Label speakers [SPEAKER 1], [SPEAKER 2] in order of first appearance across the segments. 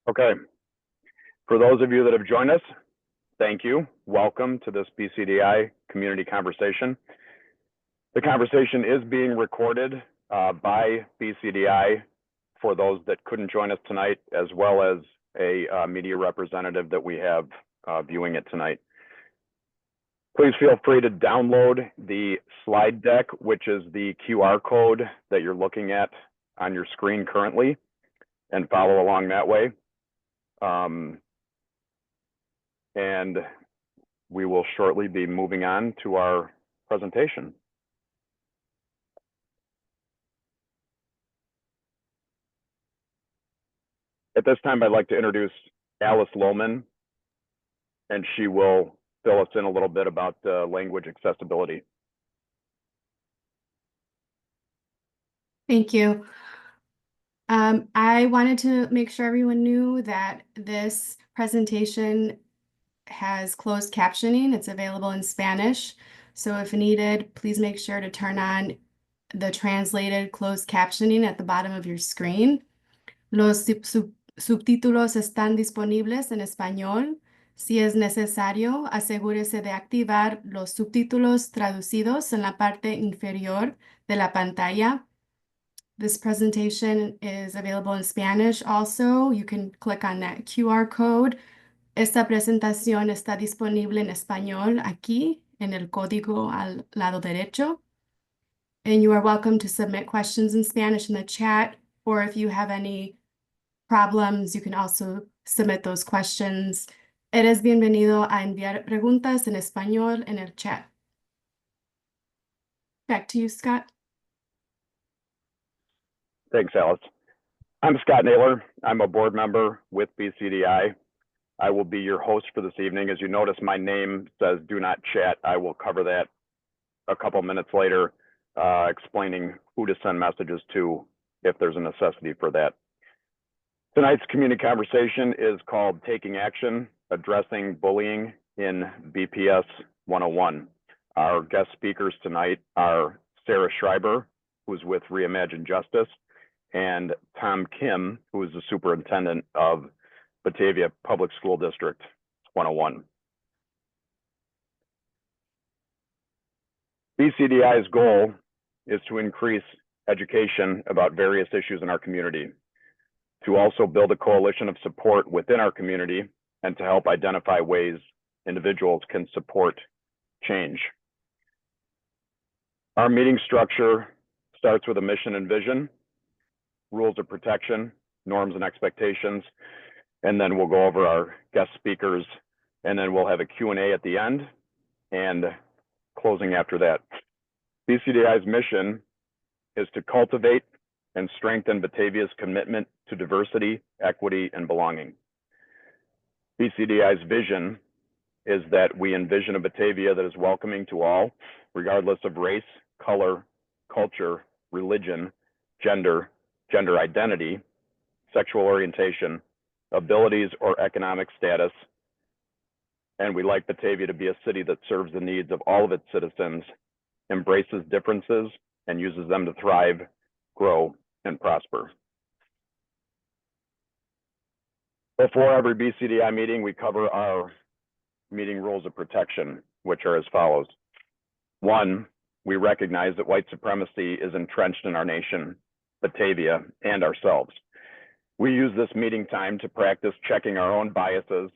[SPEAKER 1] Okay, for those of you that have joined us, thank you. Welcome to this BCDI community conversation. The conversation is being recorded by BCDI for those that couldn't join us tonight, as well as a media representative that we have viewing it tonight. Please feel free to download the slide deck, which is the QR code that you're looking at on your screen currently, and follow along that way. And we will shortly be moving on to our presentation. At this time, I'd like to introduce Alice Lohman, and she will fill us in a little bit about language accessibility.
[SPEAKER 2] Thank you. I wanted to make sure everyone knew that this presentation has closed captioning. It's available in Spanish. So if needed, please make sure to turn on the translated closed captioning at the bottom of your screen. Los subtítulos están disponibles en español. Si es necesario, asegúrese de activar los subtítulos traducidos en la parte inferior de la pantalla. This presentation is available in Spanish also. You can click on that QR code. Esta presentación está disponible en español aquí en el código al lado derecho. And you are welcome to submit questions in Spanish in the chat, or if you have any problems, you can also submit those questions. Eres bienvenido a enviar preguntas en español en el chat. Back to you, Scott.
[SPEAKER 1] Thanks, Alice. I'm Scott Naylor. I'm a board member with BCDI. I will be your host for this evening. As you notice, my name says do not chat. I will cover that a couple minutes later, explaining who to send messages to if there's a necessity for that. Tonight's community conversation is called Taking Action, Addressing Bullying in BPS 101. Our guest speakers tonight are Sarah Schriber, who's with Reimagine Justice, and Tom Kim, who is the superintendent of Batavia Public School District 101. BCDI's goal is to increase education about various issues in our community, to also build a coalition of support within our community, and to help identify ways individuals can support change. Our meeting structure starts with a mission and vision, rules of protection, norms and expectations, and then we'll go over our guest speakers, and then we'll have a Q&A at the end and closing after that. BCDI's mission is to cultivate and strengthen Batavia's commitment to diversity, equity, and belonging. BCDI's vision is that we envision a Batavia that is welcoming to all, regardless of race, color, culture, religion, gender identity, sexual orientation, abilities, or economic status. And we like Batavia to be a city that serves the needs of all of its citizens, embraces differences, and uses them to thrive, grow, and prosper. Before every BCDI meeting, we cover our meeting rules of protection, which are as follows. 1, we recognize that white supremacy is entrenched in our nation, Batavia, and ourselves. We use this meeting time to practice checking our own biases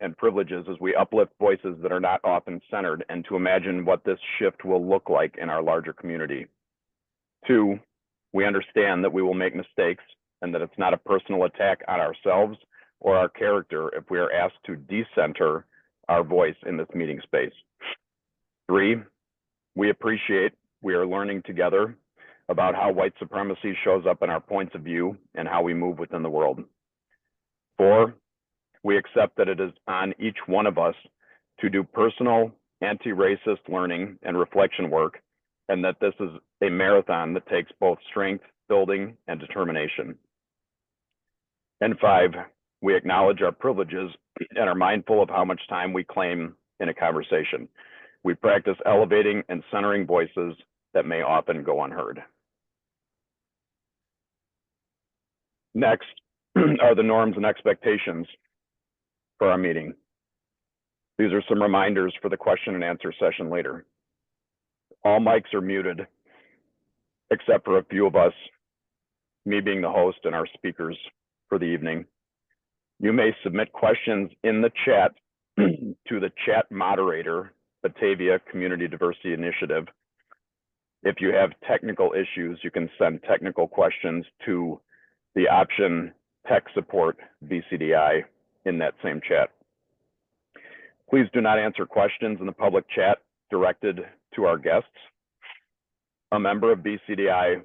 [SPEAKER 1] and privileges as we uplift voices that are not often centered, and to imagine what this shift will look like in our larger community. 2, we understand that we will make mistakes and that it's not a personal attack on ourselves or our character if we are asked to decenter our voice in this meeting space. 3, we appreciate we are learning together about how white supremacy shows up in our points of view and how we move within the world. 4, we accept that it is on each one of us to do personal anti-racist learning and reflection work, and that this is a marathon that takes both strength building and determination. And 5, we acknowledge our privileges and are mindful of how much time we claim in a conversation. We practice elevating and centering voices that may often go unheard. Next, are the norms and expectations for our meeting. These are some reminders for the question and answer session later. All mics are muted, except for a few of us, me being the host and our speakers for the evening. You may submit questions in the chat to the chat moderator, Batavia Community Diversity Initiative. If you have technical issues, you can send technical questions to the option Tech Support BCDI in that same chat. Please do not answer questions in the public chat directed to our guests. A member of BCDI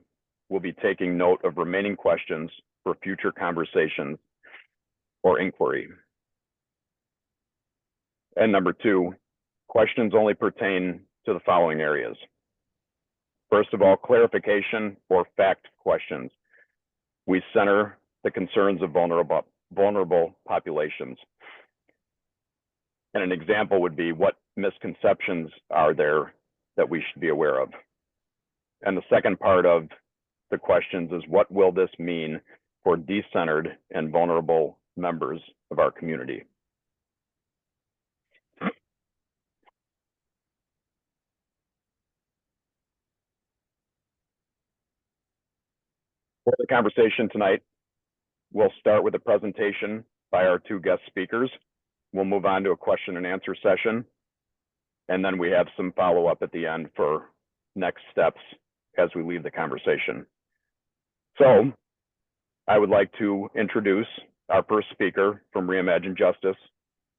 [SPEAKER 1] will be taking note of remaining questions for future conversations or inquiry. And number two, questions only pertain to the following areas. First of all, clarification or fact questions. We center the concerns of vulnerable populations. And an example would be, what misconceptions are there that we should be aware of? And the second part of the questions is, what will this mean for decentered and vulnerable members of our community? For the conversation tonight, we'll start with a presentation by our two guest speakers. We'll move on to a question and answer session. And then we have some follow-up at the end for next steps as we leave the conversation. So I would like to introduce our first speaker from Reimagine Justice,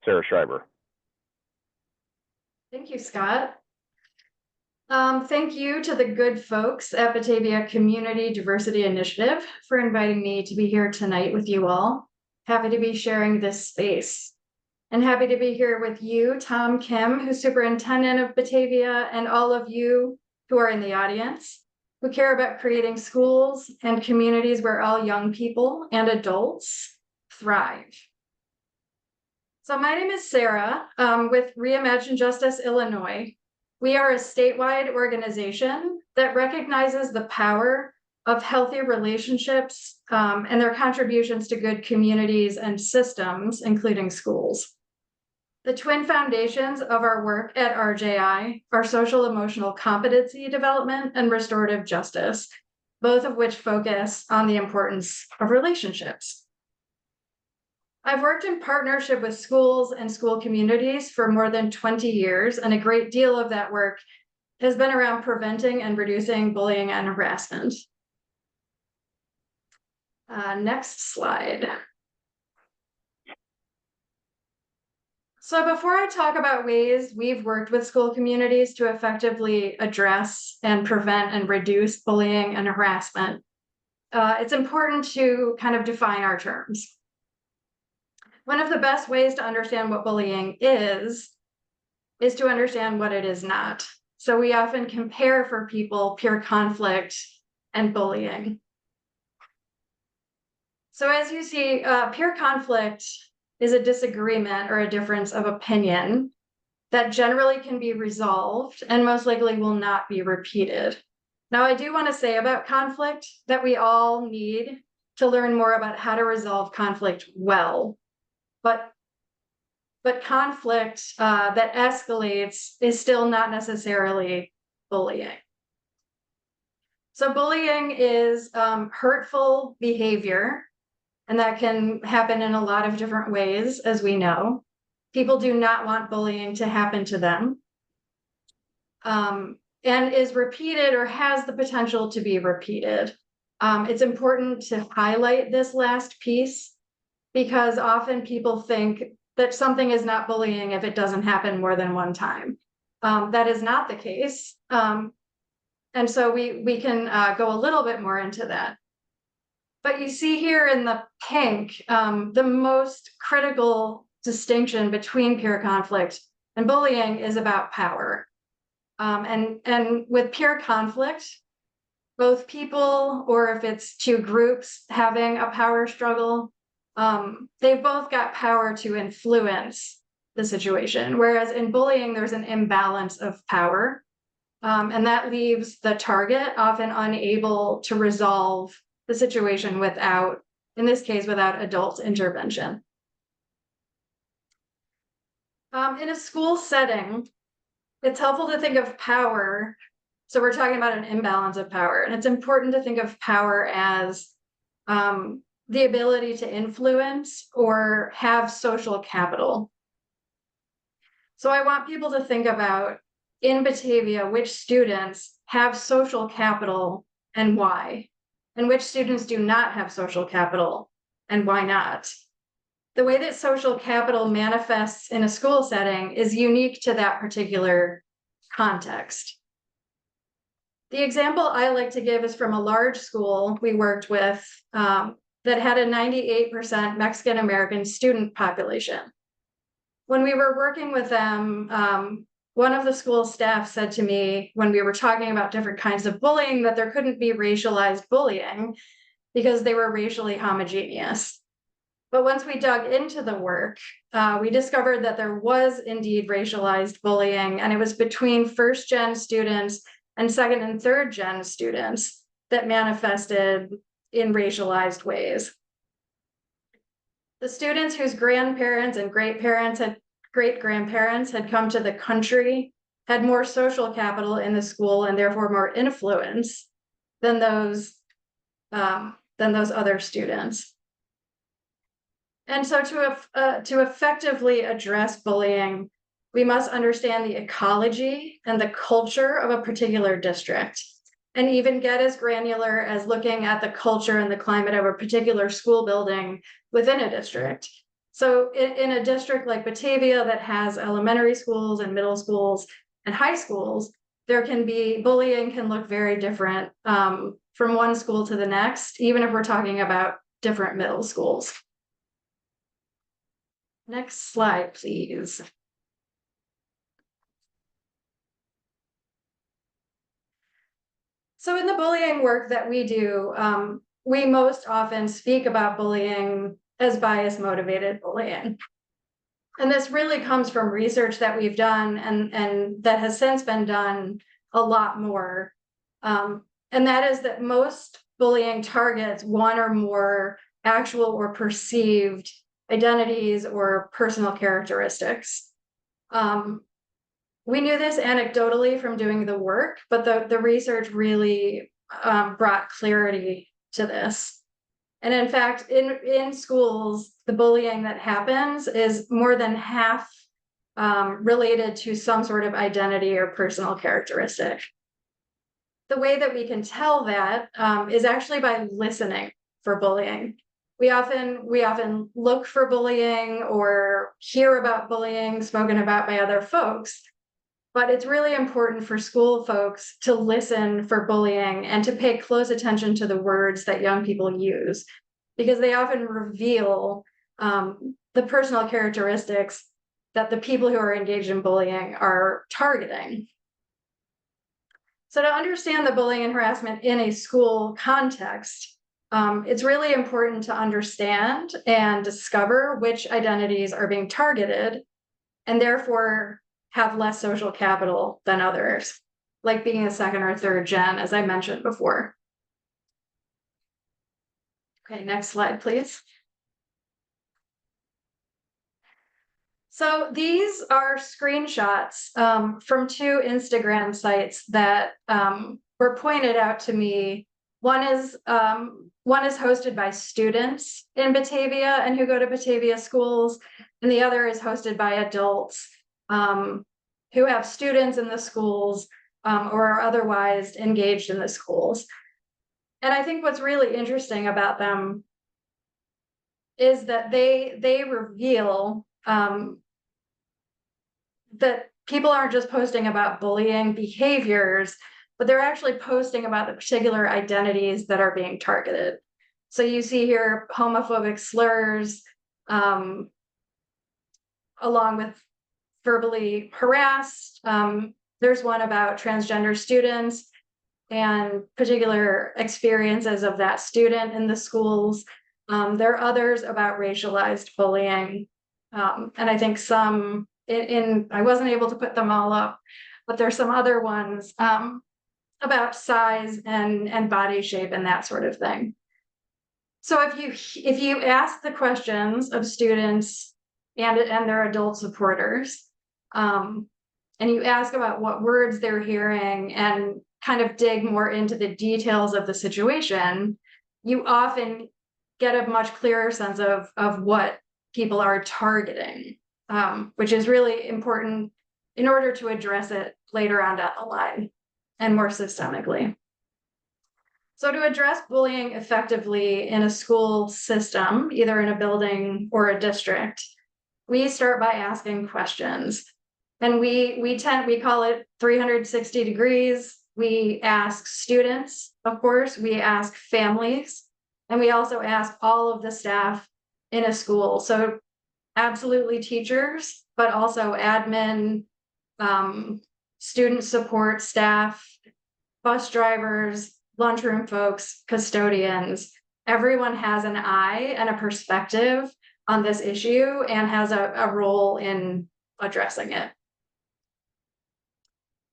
[SPEAKER 1] Sarah Schriber.
[SPEAKER 3] Thank you, Scott. Thank you to the good folks at Batavia Community Diversity Initiative for inviting me to be here tonight with you all. Happy to be sharing this space. And happy to be here with you, Tom Kim, who's Superintendent of Batavia, and all of you who are in the audience, who care about creating schools and communities where all young people and adults thrive. So my name is Sarah with Reimagine Justice, Illinois. We are a statewide organization that recognizes the power of healthy relationships and their contributions to good communities and systems, including schools. The twin foundations of our work at RJI are social emotional competency development and restorative justice, both of which focus on the importance of relationships. I've worked in partnership with schools and school communities for more than 20 years, and a great deal of that work has been around preventing and reducing bullying and harassment. Next slide. So before I talk about ways we've worked with school communities to effectively address and prevent and reduce bullying and harassment, it's important to kind of define our terms. One of the best ways to understand what bullying is to understand what it is not. So we often compare for people peer conflict and bullying. So as you see, peer conflict is a disagreement or a difference of opinion that generally can be resolved and most likely will not be repeated. Now, I do want to say about conflict that we all need to learn more about how to resolve conflict well. But conflict that escalates is still not necessarily bullying. So bullying is hurtful behavior, and that can happen in a lot of different ways, as we know. People do not want bullying to happen to them, and is repeated or has the potential to be repeated. It's important to highlight this last piece because often people think that something is not bullying if it doesn't happen more than one time. That is not the case. And so we can go a little bit more into that. But you see here in the pink, the most critical distinction between peer conflict and bullying is about power. And with peer conflict, both people, or if it's two groups having a power struggle, they've both got power to influence the situation. Whereas in bullying, there's an imbalance of power. And that leaves the target often unable to resolve the situation without in this case, without adult intervention. In a school setting, it's helpful to think of power. So we're talking about an imbalance of power, and it's important to think of power as the ability to influence or have social capital. So I want people to think about, in Batavia, which students have social capital and why, and which students do not have social capital and why not. The way that social capital manifests in a school setting is unique to that particular context. The example I like to give is from a large school we worked with that had a 98% Mexican American student population. When we were working with them, one of the school staff said to me when we were talking about different kinds of bullying that there couldn't be racialized bullying because they were racially homogeneous. But once we dug into the work, we discovered that there was indeed racialized bullying, and it was between first-gen students and second and third-gen students that manifested in racialized ways. The students whose grandparents and great-grandparents had come to the country had more social capital in the school and therefore more influence than those other students. And so to effectively address bullying, we must understand the ecology and the culture of a particular district, and even get as granular as looking at the culture and the climate of a particular school building within a district. So in a district like Batavia that has elementary schools and middle schools and high schools, bullying can look very different from one school to the next, even if we're talking about different middle schools. Next slide, please. So in the bullying work that we do, we most often speak about bullying as bias-motivated bullying. And this really comes from research that we've done and that has since been done a lot more. And that is that most bullying targets one or more actual or perceived identities or personal characteristics. We knew this anecdotally from doing the work, but the research really brought clarity to this. And in fact, in schools, the bullying that happens is more than half related to some sort of identity or personal characteristic. The way that we can tell that is actually by listening for bullying. We often look for bullying or hear about bullying spoken about by other folks, but it's really important for school folks to listen for bullying and to pay close attention to the words that young people use, because they often reveal the personal characteristics that the people who are engaged in bullying are targeting. So to understand the bullying and harassment in a school context, it's really important to understand and discover which identities are being targeted and therefore have less social capital than others, like being a second or third gen, as I mentioned before. Okay, next slide, please. So these are screenshots from two Instagram sites that were pointed out to me. One is hosted by students in Batavia and who go to Batavia schools, and the other is hosted by adults who have students in the schools or are otherwise engaged in the schools. And I think what's really interesting about them is that they reveal that people aren't just posting about bullying behaviors, but they're actually posting about the particular identities that are being targeted. So you see here homophobic slurs, along with verbally harassed. There's one about transgender students and particular experiences of that student in the schools. There are others about racialized bullying. And I think some I wasn't able to put them all up, but there's some other ones about size and body shape and that sort of thing. So if you ask the questions of students and their adult supporters, and you ask about what words they're hearing and kind of dig more into the details of the situation, you often get a much clearer sense of what people are targeting, which is really important in order to address it later on down the line and more systemically. So to address bullying effectively in a school system, either in a building or a district, we start by asking questions. And we call it 360 degrees. We ask students, of course, we ask families, and we also ask all of the staff in a school. So absolutely teachers, but also admin, student support staff, bus drivers, lunchroom folks, custodians. Everyone has an eye and a perspective on this issue and has a role in addressing it.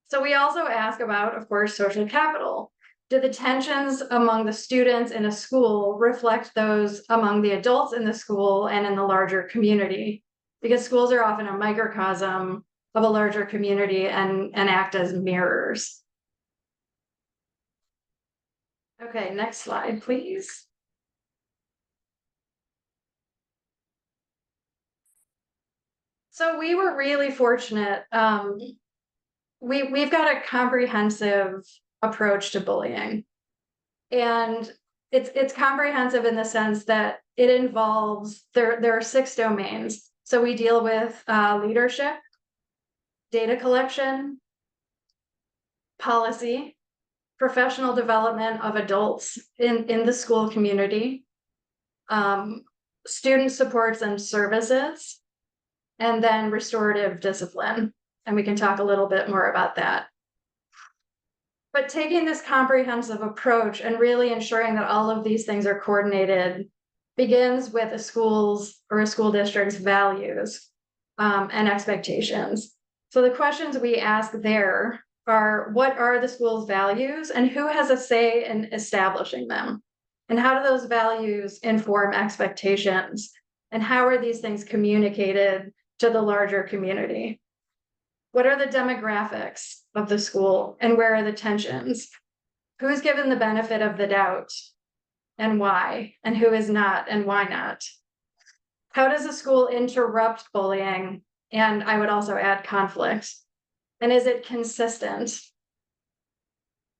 [SPEAKER 3] So we also ask about, of course, social capital. Do the tensions among the students in a school reflect those among the adults in the school and in the larger community? Because schools are often a microcosm of a larger community and act as mirrors. Okay, next slide, please. So we were really fortunate. We've got a comprehensive approach to bullying, and it's comprehensive in the sense that it involves there are 6 domains. So we deal with leadership, data collection, policy, professional development of adults in the school community, student supports and services, and then restorative discipline. And we can talk a little bit more about that. But taking this comprehensive approach and really ensuring that all of these things are coordinated begins with a school's or a school district's values and expectations. So the questions we ask there are, what are the school's values and who has a say in establishing them? And how do those values inform expectations? And how are these things communicated to the larger community? What are the demographics of the school and where are the tensions? Who's given the benefit of the doubt and why? And who is not and why not? How does a school interrupt bullying? And I would also add conflict. And is it consistent?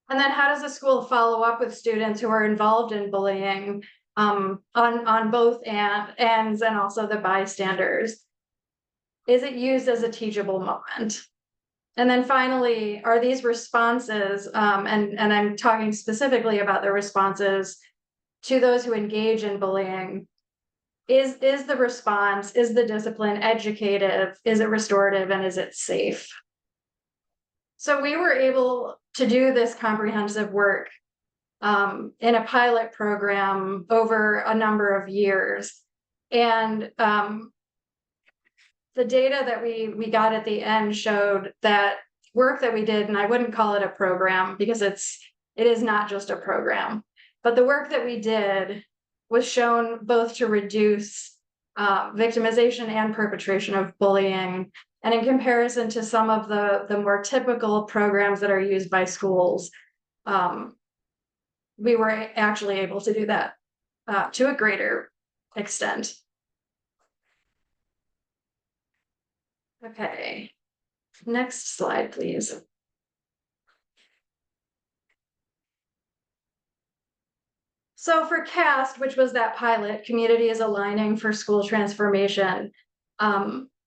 [SPEAKER 3] And then how does a school follow up with students who are involved in bullying on both ends and also the bystanders? Is it used as a teachable moment? And then finally, are these responses, and I'm talking specifically about the responses to those who engage in bullying, is the response, is the discipline educative, is it restorative, and is it safe? So we were able to do this comprehensive work in a pilot program over a number of years. And the data that we got at the end showed that work that we did, and I wouldn't call it a program because it is not just a program, but the work that we did was shown both to reduce victimization and perpetration of bullying. And in comparison to some of the more typical programs that are used by schools, we were actually able to do that to a greater extent. Okay, next slide, please. So for CAST, which was that pilot, Community is Aligning for School Transformation,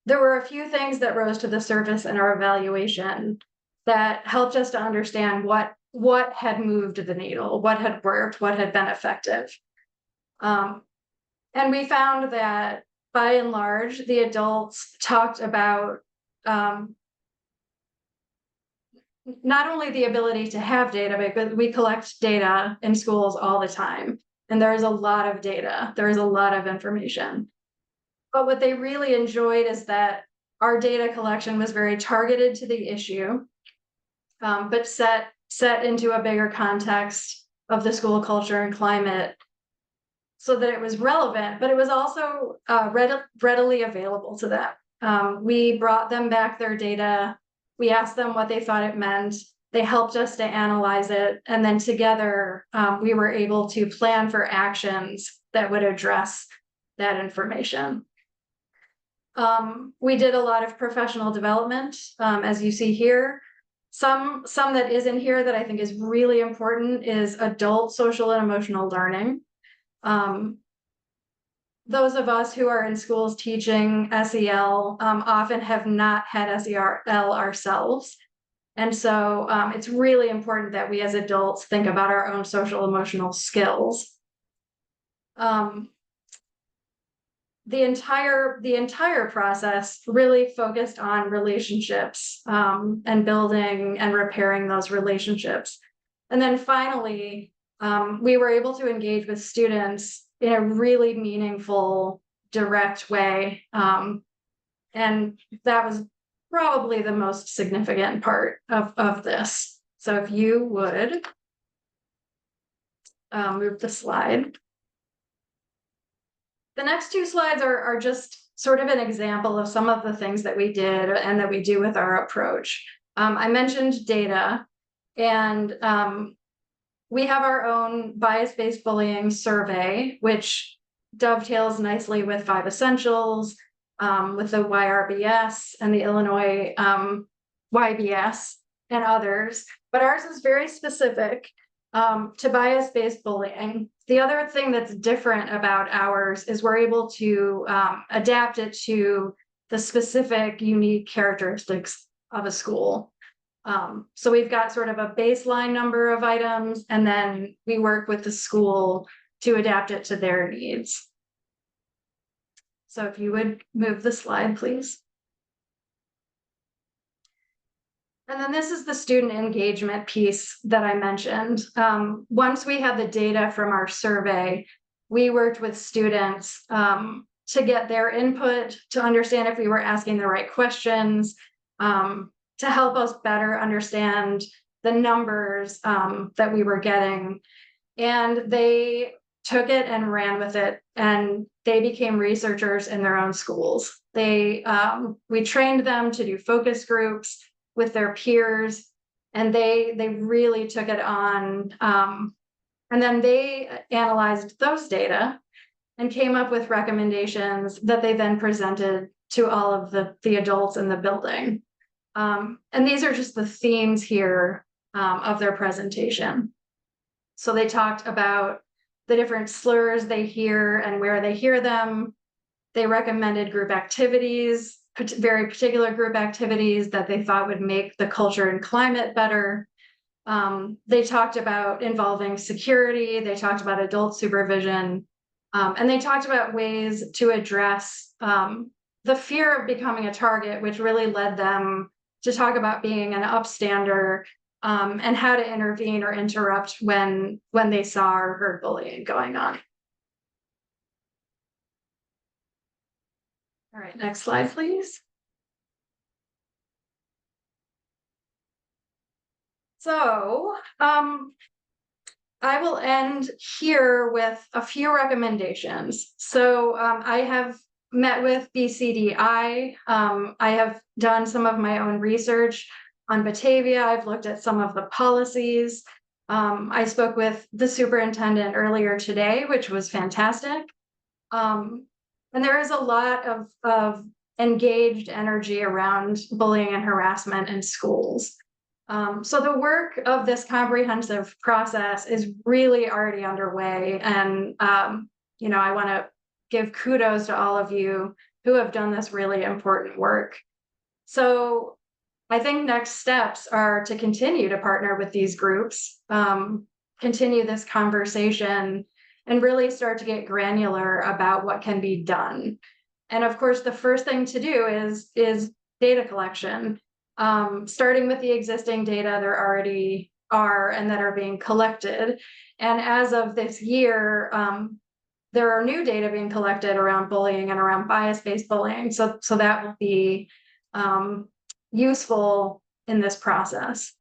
[SPEAKER 3] there were a few things that rose to the surface in our evaluation that helped us to understand what had moved the needle, what had worked, what had been effective. And we found that by and large, the adults talked about not only the ability to have data, but we collect data in schools all the time. And there's a lot of data, there's a lot of information. But what they really enjoyed is that our data collection was very targeted to the issue, but set into a bigger context of the school culture and climate so that it was relevant, but it was also readily available to them. We brought them back their data. We asked them what they thought it meant. They helped us to analyze it. And then together, we were able to plan for actions that would address that information. We did a lot of professional development, as you see here. Some that is in here that I think is really important is adult social and emotional learning. Those of us who are in schools teaching SEL often have not had SEL ourselves. And so it's really important that we as adults think about our own social emotional skills. The entire process really focused on relationships and building and repairing those relationships. And then finally, we were able to engage with students in a really meaningful, direct way. And that was probably the most significant part of this. So if you would move the slide. The next two slides are just sort of an example of some of the things that we did and that we do with our approach. I mentioned data, and we have our own bias-based bullying survey, which dovetails nicely with 5 Essentials, with the YRBS and the Illinois YBS and others. But ours is very specific to bias-based bullying. The other thing that's different about ours is we're able to adapt it to the specific unique characteristics of a school. So we've got sort of a baseline number of items, and then we work with the school to adapt it to their needs. So if you would move the slide, please. And then this is the student engagement piece that I mentioned. Once we had the data from our survey, we worked with students to get their input, to understand if we were asking the right questions, to help us better understand the numbers that we were getting. And they took it and ran with it, and they became researchers in their own schools. We trained them to do focus groups with their peers, and they really took it on. And then they analyzed those data and came up with recommendations that they then presented to all of the adults in the building. And these are just the themes here of their presentation. So they talked about the different slurs they hear and where they hear them. They recommended group activities, very particular group activities that they thought would make the culture and climate better. They talked about involving security. They talked about adult supervision. And they talked about ways to address the fear of becoming a target, which really led them to talk about being an upstander and how to intervene or interrupt when they saw or heard bullying going on. All right, next slide, please. So I will end here with a few recommendations. So I have met with BCDI. I have done some of my own research on Batavia. I've looked at some of the policies. I spoke with the superintendent earlier today, which was fantastic. And there is a lot of engaged energy around bullying and harassment in schools. So the work of this comprehensive process is really already underway. And, I want to give kudos to all of you who have done this really important work. So I think next steps are to continue to partner with these groups, continue this conversation, and really start to get granular about what can be done. And of course, the first thing to do is data collection, starting with the existing data there already are and that are being collected. And as of this year, there are new data being collected around bullying and around bias-based bullying. So that will be useful in this process.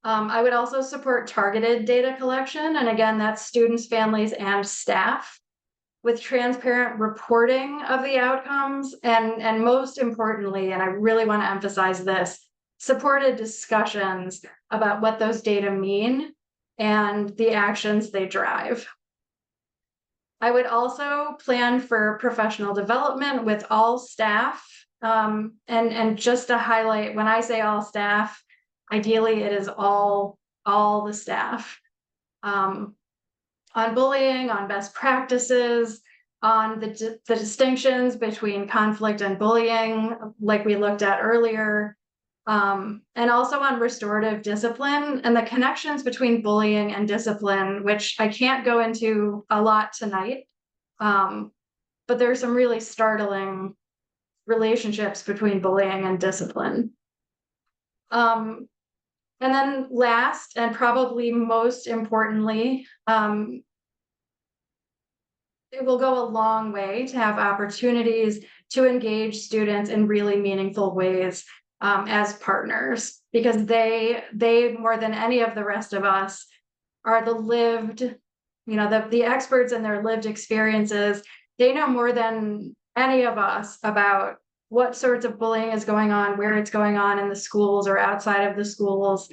[SPEAKER 3] I would also support targeted data collection. And again, that's students, families, and staff with transparent reporting of the outcomes. And most importantly, and I really want to emphasize this, supported discussions about what those data mean and the actions they drive. I would also plan for professional development with all staff. And just to highlight, when I say all staff, ideally it is all the staff. On bullying, on best practices, on the distinctions between conflict and bullying, like we looked at earlier, and also on restorative discipline and the connections between bullying and discipline, which I can't go into a lot tonight. But there are some really startling relationships between bullying and discipline. And then last, and probably most importantly, it will go a long way to have opportunities to engage students in really meaningful ways as partners, because they more than any of the rest of us are the lived, the experts in their lived experiences. They know more than any of us about what sorts of bullying is going on, where it's going on in the schools or outside of the schools,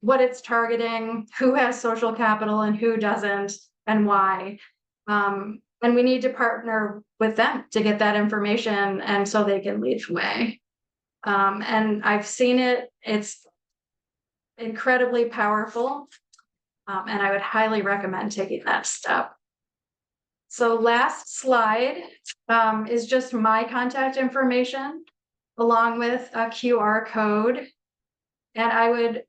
[SPEAKER 3] what it's targeting, who has social capital and who doesn't, and why. And we need to partner with them to get that information, and so they can lead the way. And I've seen it, it's incredibly powerful. And I would highly recommend taking that step. So last slide is just my contact information along with a QR code. And I would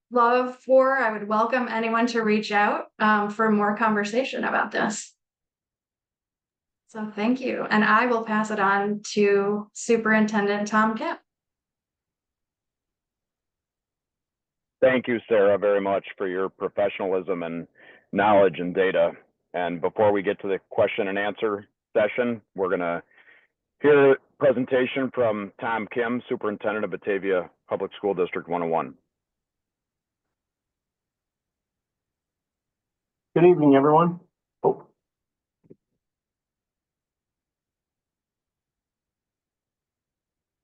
[SPEAKER 3] welcome anyone to reach out for more conversation about this. So thank you. And I will pass it on to Superintendent Tom Kim.
[SPEAKER 1] Thank you, Sarah, very much for your professionalism and knowledge and data. And before we get to the question and answer session, we're going to hear a presentation from Tom Kim, Superintendent of Batavia Public School District 101.
[SPEAKER 4] Good evening, everyone. Oh.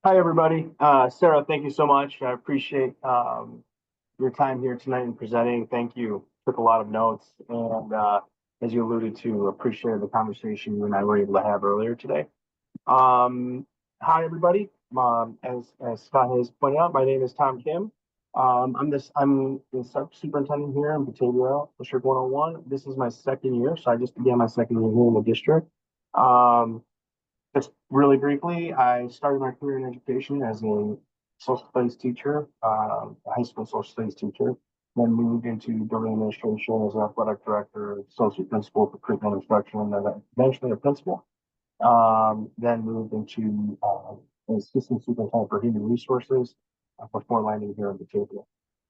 [SPEAKER 4] Hi, everybody. Sarah, thank you so much. I appreciate your time here tonight in presenting. Thank you. Took a lot of notes, and as you alluded to, appreciated the conversation you and I were able to have earlier today. Hi, everybody. As Scott has pointed out, my name is Tom Kim. I'm the superintendent here in Batavia District 101. This is my second year, so I just began my second year here in the district. Just really briefly, I started my career in education as a social studies teacher, a high school social studies teacher, then moved into building administration as an athletic director, associate principal for curriculum instruction, and then eventually a principal. Then moved into assistant superintendent for human resources before landing here in Batavia.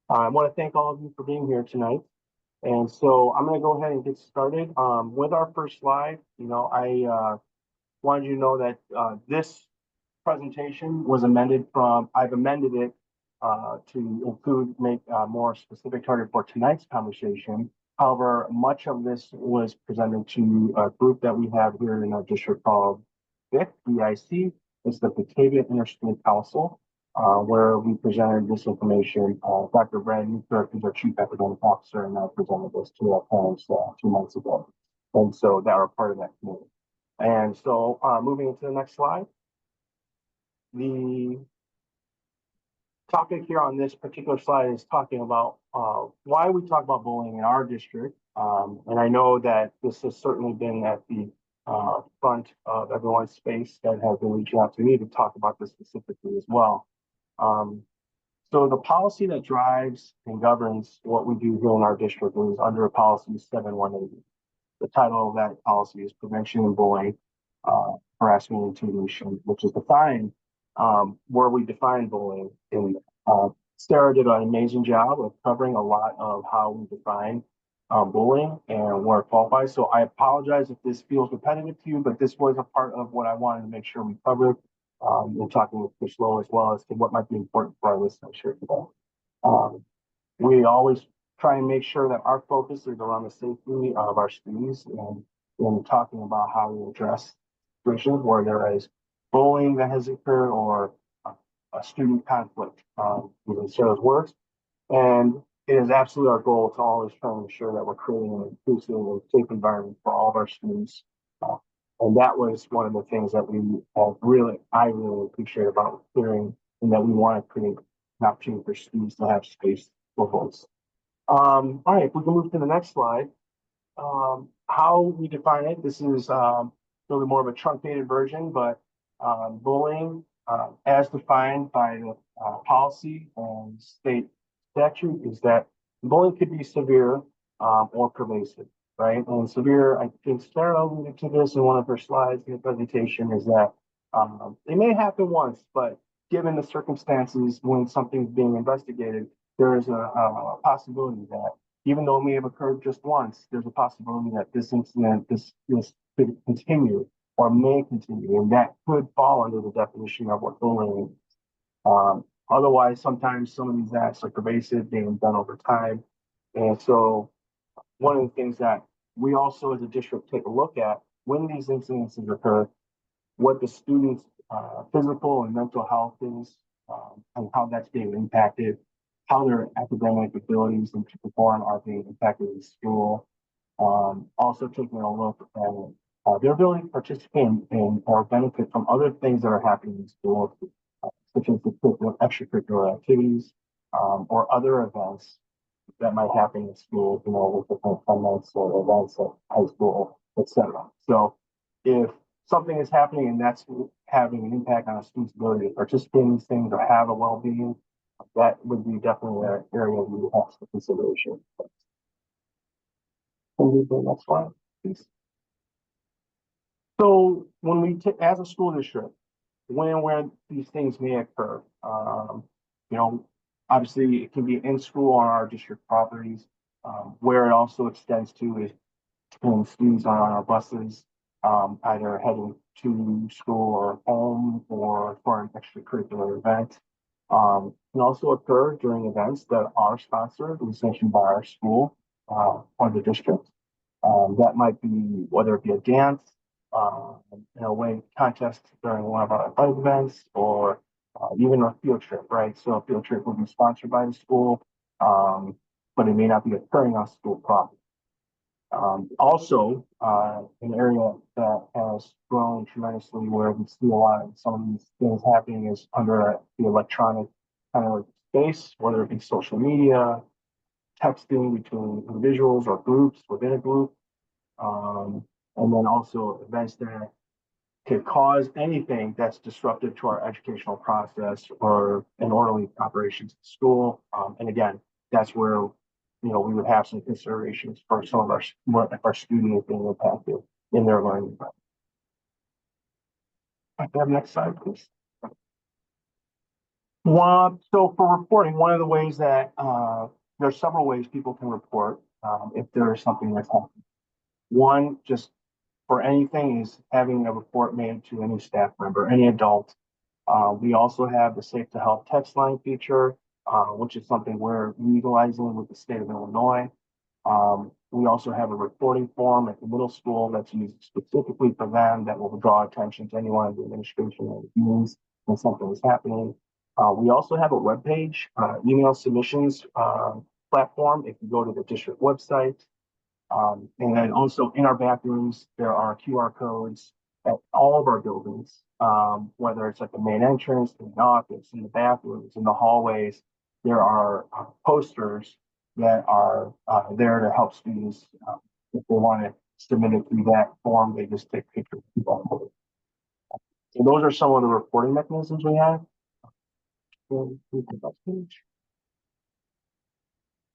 [SPEAKER 4] I want to thank all of you for being here tonight. And so I'm going to go ahead and get started with our first slide. I wanted you to know that this presentation was amended I've amended it to make more specific target for tonight's conversation. However, much of this was presented to a group that we have here in our district called BIC. It's the Batavia Interschool Council, where we presented this information. Dr. Brad Newkirk is our Chief Academic Officer, and I presented this to our parents 2 months ago. And so they are part of that committee. And so moving into the next slide. The topic here on this particular slide is talking about why we talk about bullying in our district. And I know that this has certainly been at the front of everyone's space that has been reaching out to me to talk about this specifically as well. So the policy that drives and governs what we do here in our district is under a policy 7180. The title of that policy is Prevention and Bullying, Harassment and Intimidation, which is defined where we define bullying. And Sarah did an amazing job of covering a lot of how we define bullying and where it qualifies. So I apologize if this feels repetitive to you, but this was a part of what I wanted to make sure we covered. We're talking with Chris Lowe as well as to what might be important for our listeners here today. We always try and make sure that our focus is around the safety of our students and when talking about how we address situations where there is bullying that has occurred or a student conflict, using Sarah's words. And it is absolutely our goal to always try and ensure that we're creating an inclusive and safe environment for all of our students. And that was one of the things that I really appreciate about hearing, and that we want to create an opportunity for students to have space for voice. All right, if we can move to the next slide. How we define it, this is really more of a truncated version, but bullying, as defined by the policy and state statute, is that bullying could be severe or pervasive, right? And severe, I think Sarah alluded to this in one of her slides in the presentation, is that it may happen once, but given the circumstances when something's being investigated, there is a possibility that even though it may have occurred just once, there's a possibility that this incident, this could continue or may continue, and that could fall under the definition of what bullying is. Otherwise, sometimes some of these acts are pervasive, being done over time. And so one of the things that we also as a district take a look at when these incidences occur, what the students' physical and mental health is, and how that's being impacted, how their academic abilities and to perform are being impacted in school. Also taking a look at their ability to participate in or benefit from other things that are happening in school, such as the extracurricular activities or other events that might happen in school, with different fun nights or events at high school, etc. So if something is happening and that's having an impact on a student's ability to participate in these things or have a well-being, that would be definitely an area we would have some consideration. Can we do the next slide, please? So when we as a school district, when and where these things may occur, obviously it can be in school on our district properties. Where it also extends to is when students are on our buses, either heading to school or home or for an extracurricular event. Can also occur during events that are sponsored and sanctioned by our school or the district. That might be whether it be a dance, weighing contest during one of our athletic events, or even a field trip, right? So a field trip would be sponsored by the school, but it may not be occurring on school property. Also, an area that has grown tremendously where we see a lot of some of these things happening is under the electronic kind of space, whether it be social media, texting between individuals or groups within a group, and then also events that could cause anything that's disruptive to our educational process or an orderly operations at school. And again, that's where we would have some considerations for some of our students being impacted in their learning environment. Next slide, please. So for reporting, one of the ways that there's several ways people can report if there is something that's happening. One, just for anything, is having a report made to any staff member, any adult. We also have the Safe to Help text line feature, which is something we're utilizing with the state of Illinois. We also have a reporting form at the middle school that's used specifically for them that will draw attention to anyone in the administration or means when something is happening. We also have a webpage, email submissions platform. If you go to the district website, and then also in our bathrooms, there are QR codes at all of our buildings, whether it's at the main entrance, in the office, in the bathrooms, in the hallways. There are posters that are there to help students. If they want to submit it through that form, they just take pictures of people. So those are some of the reporting mechanisms we have.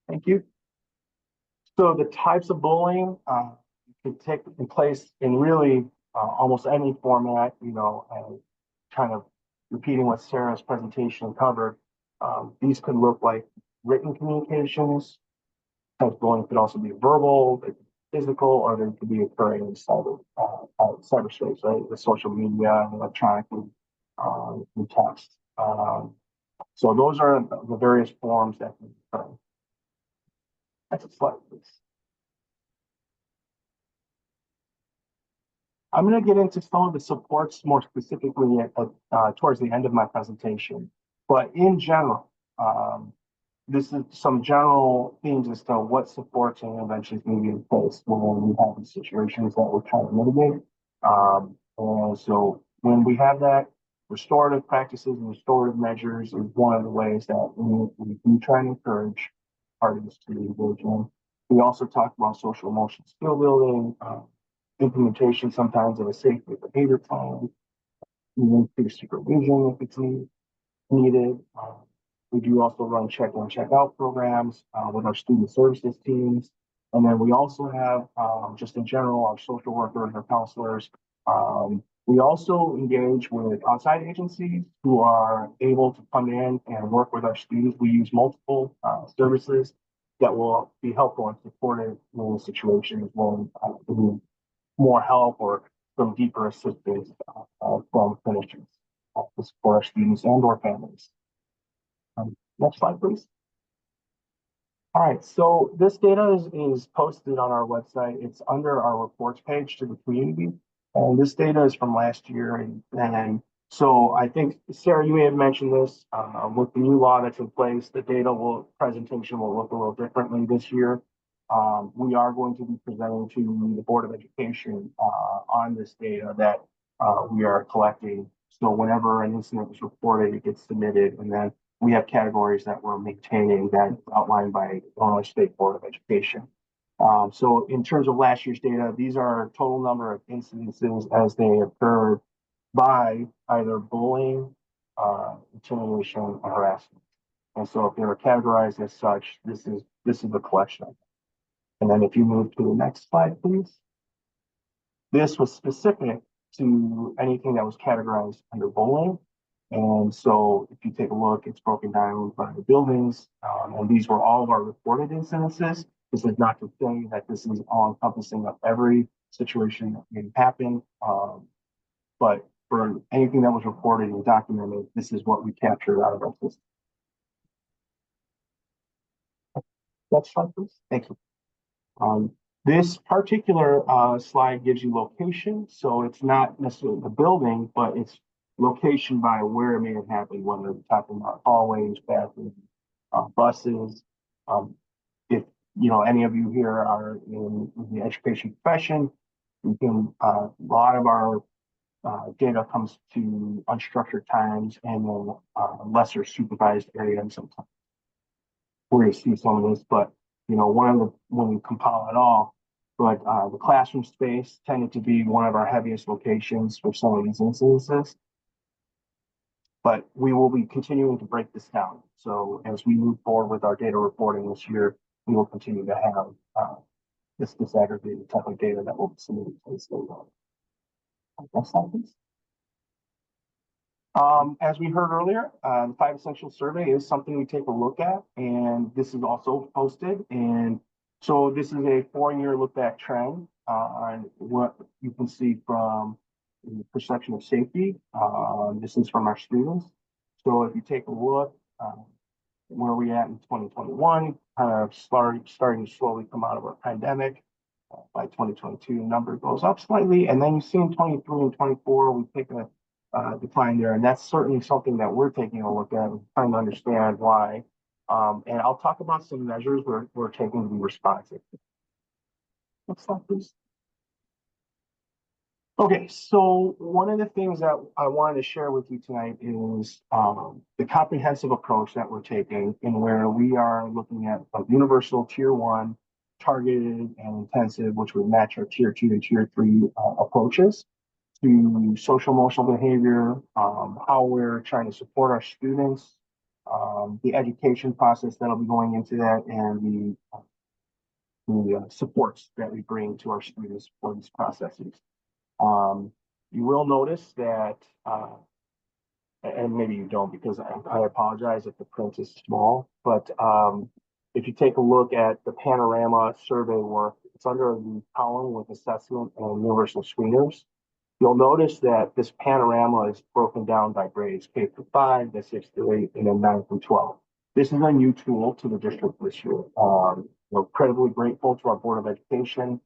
[SPEAKER 4] Thank you. So the types of bullying can take place in really almost any format, and kind of repeating what Sarah's presentation covered. These could look like written communications. Type of bullying could also be verbal, physical, or they could be occurring in cyberspace, right? With social media and electronically, and text. So those are the various forms that can occur. Next slide, please. I'm going to get into some of the supports more specifically towards the end of my presentation. But in general, this is some general themes as to what supports and interventions need to be in place when we have these situations that we're trying to mitigate. And so when we have that, restorative practices and restorative measures is one of the ways that we do try and encourage parties to engage in. We also talk about social emotional skill building, implementation sometimes of a safe behavior plan, even through supervision if it's needed. We do also run check-in, check-out programs with our student services teams. And then we also have, just in general, our social workers, our counselors. We also engage with outside agencies who are able to come in and work with our students. We use multiple services that will be helpful and supportive in situations when we need more help or some deeper assistance from clinicians to support our students and or families. Next slide, please. All right, so this data is posted on our website. It's under our reports page to the community. And this data is from last year. And so I think, Sarah, you may have mentioned this, with the new law that's in place, the presentation will look a little differently this year. We are going to be presenting to the Board of Education on this data that we are collecting. So whenever an incident is reported, it gets submitted, and then we have categories that we're maintaining that outlined by Illinois State Board of Education. So in terms of last year's data, these are total number of incidences as they occurred by either bullying, intimidation, or harassment. And so if they were categorized as such, this is the collection. And then if you move to the next slide, please. This was specific to anything that was categorized under bullying. And so if you take a look, it's broken down by the buildings, and these were all of our reported incidences. This is not to say that this is all encompassing of every situation that may happen, but for anything that was reported and documented, this is what we captured out of our system. Next slide, please. Thank you. This particular slide gives you location, so it's not necessarily the building, but it's location by where it may have happened, whether we're talking about hallways, bathrooms, buses. If any of you here are in the education profession, we can a lot of our data comes to unstructured times and then lesser supervised areas sometimes. We're going to see some of this, but when we compile it all, but the classroom space tended to be one of our heaviest locations for some of these incidences. But we will be continuing to break this down. So as we move forward with our data reporting this year, we will continue to have this disaggregated type of data that will be submitted to the state. Next slide, please. As we heard earlier, the 5 Essential Survey is something we take a look at, and this is also posted. And so this is a 4-year look back trend on what you can see from the perception of safety. This is from our students. So if you take a look, where we at in 2021, kind of starting to slowly come out of our pandemic. By 2022, the number goes up slightly, and then you see in 23 and 24, we take a decline there, and that's certainly something that we're taking a look at and trying to understand why. And I'll talk about some measures we're taking to be responsive. Next slide, please. Okay, so one of the things that I wanted to share with you tonight is the comprehensive approach that we're taking, in where we are looking at a universal tier 1, targeted and intensive, which would match our tier 2 and tier 3 approaches to social emotional behavior, how we're trying to support our students, the education process that'll be going into that, and the supports that we bring to our students for these processes. You will notice that, and maybe you don't, because I apologize if the print is small, but if you take a look at the panorama survey work, it's under the column with assessment and universal screeners. You'll notice that this panorama is broken down by grades, K through 5, then 6 through 8, and then 9 through 12. This is a new tool to the district this year. We're incredibly grateful to our Board of Education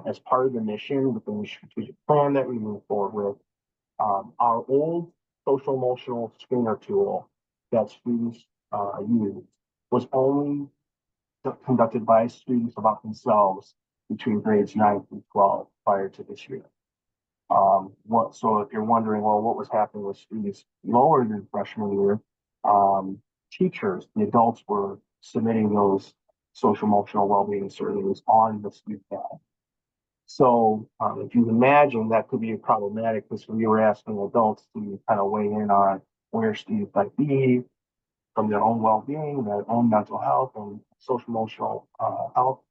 [SPEAKER 4] as part of the mission within the strategic plan that we move forward with. Our old social emotional screener tool that students use was only conducted by students about themselves between grades 9 through 12 prior to this year. So if you're wondering, well, what was happening with students lower than freshman year, teachers, the adults were submitting those social emotional well-being surveys on the student tab. So if you imagine, that could be problematic because we were asking adults to kind of weigh in on where students might be from their own well-being, their own mental health and social emotional health.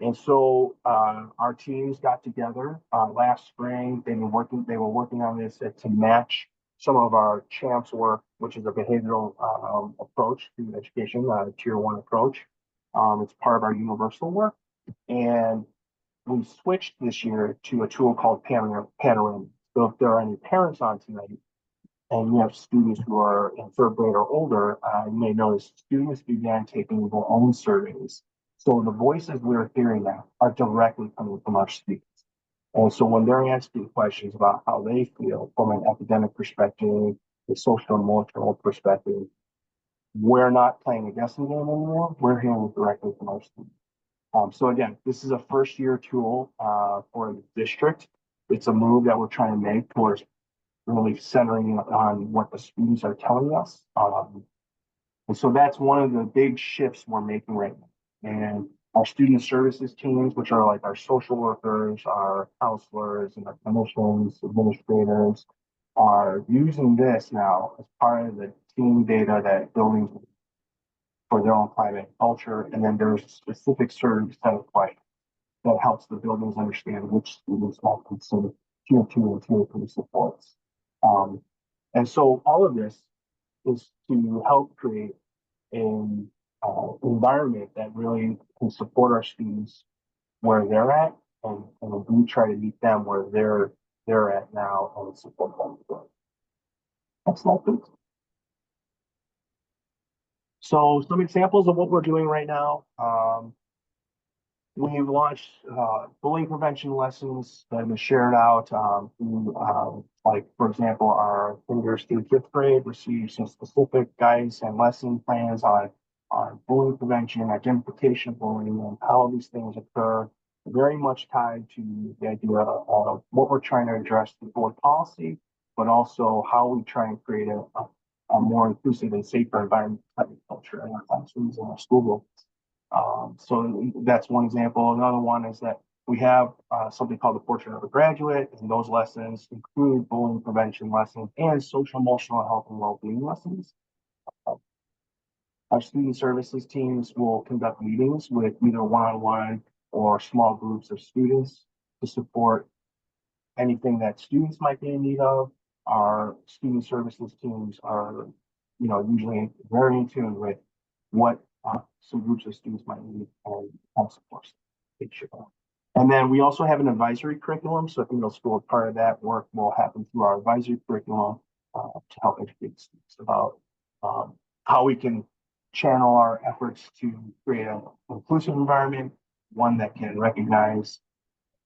[SPEAKER 4] And so our teams got together last spring. They were working on this to match some of our CHAMPS work, which is a behavioral approach to education, a tier 1 approach. It's part of our universal work. And we switched this year to a tool called Panorama. So if there are any parents on tonight, and you have students who are in 3rd grade or older, you may notice students began taking their own surveys. So the voices we're hearing now are directly coming from our students. And so when they're asking questions about how they feel from an academic perspective, a social emotional perspective, we're not playing a guessing game anymore. We're hearing it directly from our students. So again, this is a first-year tool for the district. It's a move that we're trying to make towards really centering on what the students are telling us. And so that's one of the big shifts we're making right now. And our student services teams, which are like our social workers, our counselors, and our clinicians, administrators, are using this now as part of the team data that buildings for their own climate and culture. And then there's a specific certain set of questions that helps the buildings understand which students might consider tier 2 and tier 3 supports. And so all of this is to help create an environment that really can support our students where they're at, and we try to meet them where they're at now and support them. Next slide, please. So some examples of what we're doing right now. We've launched bullying prevention lessons that have been shared out. Like, for example, our fingers through 5th grade received some specific guidance and lesson plans on bullying prevention, identification of bullying, and how these things occur, very much tied to the idea of what we're trying to address through board policy, but also how we try and create a more inclusive and safer environment culture in our classrooms and our school buildings. So that's one example. Another one is that we have something called the Portrait of a Graduate, and those lessons include bullying prevention lessons and social emotional health and well-being lessons. Our student services teams will conduct meetings with either one-on-one or small groups of students to support anything that students might be in need of. Our student services teams are, usually very in tune with what some groups of students might need and help support them. And then we also have an advisory curriculum. So if middle school, part of that work will happen through our advisory curriculum to help educate students about how we can channel our efforts to create an inclusive environment, one that can recognize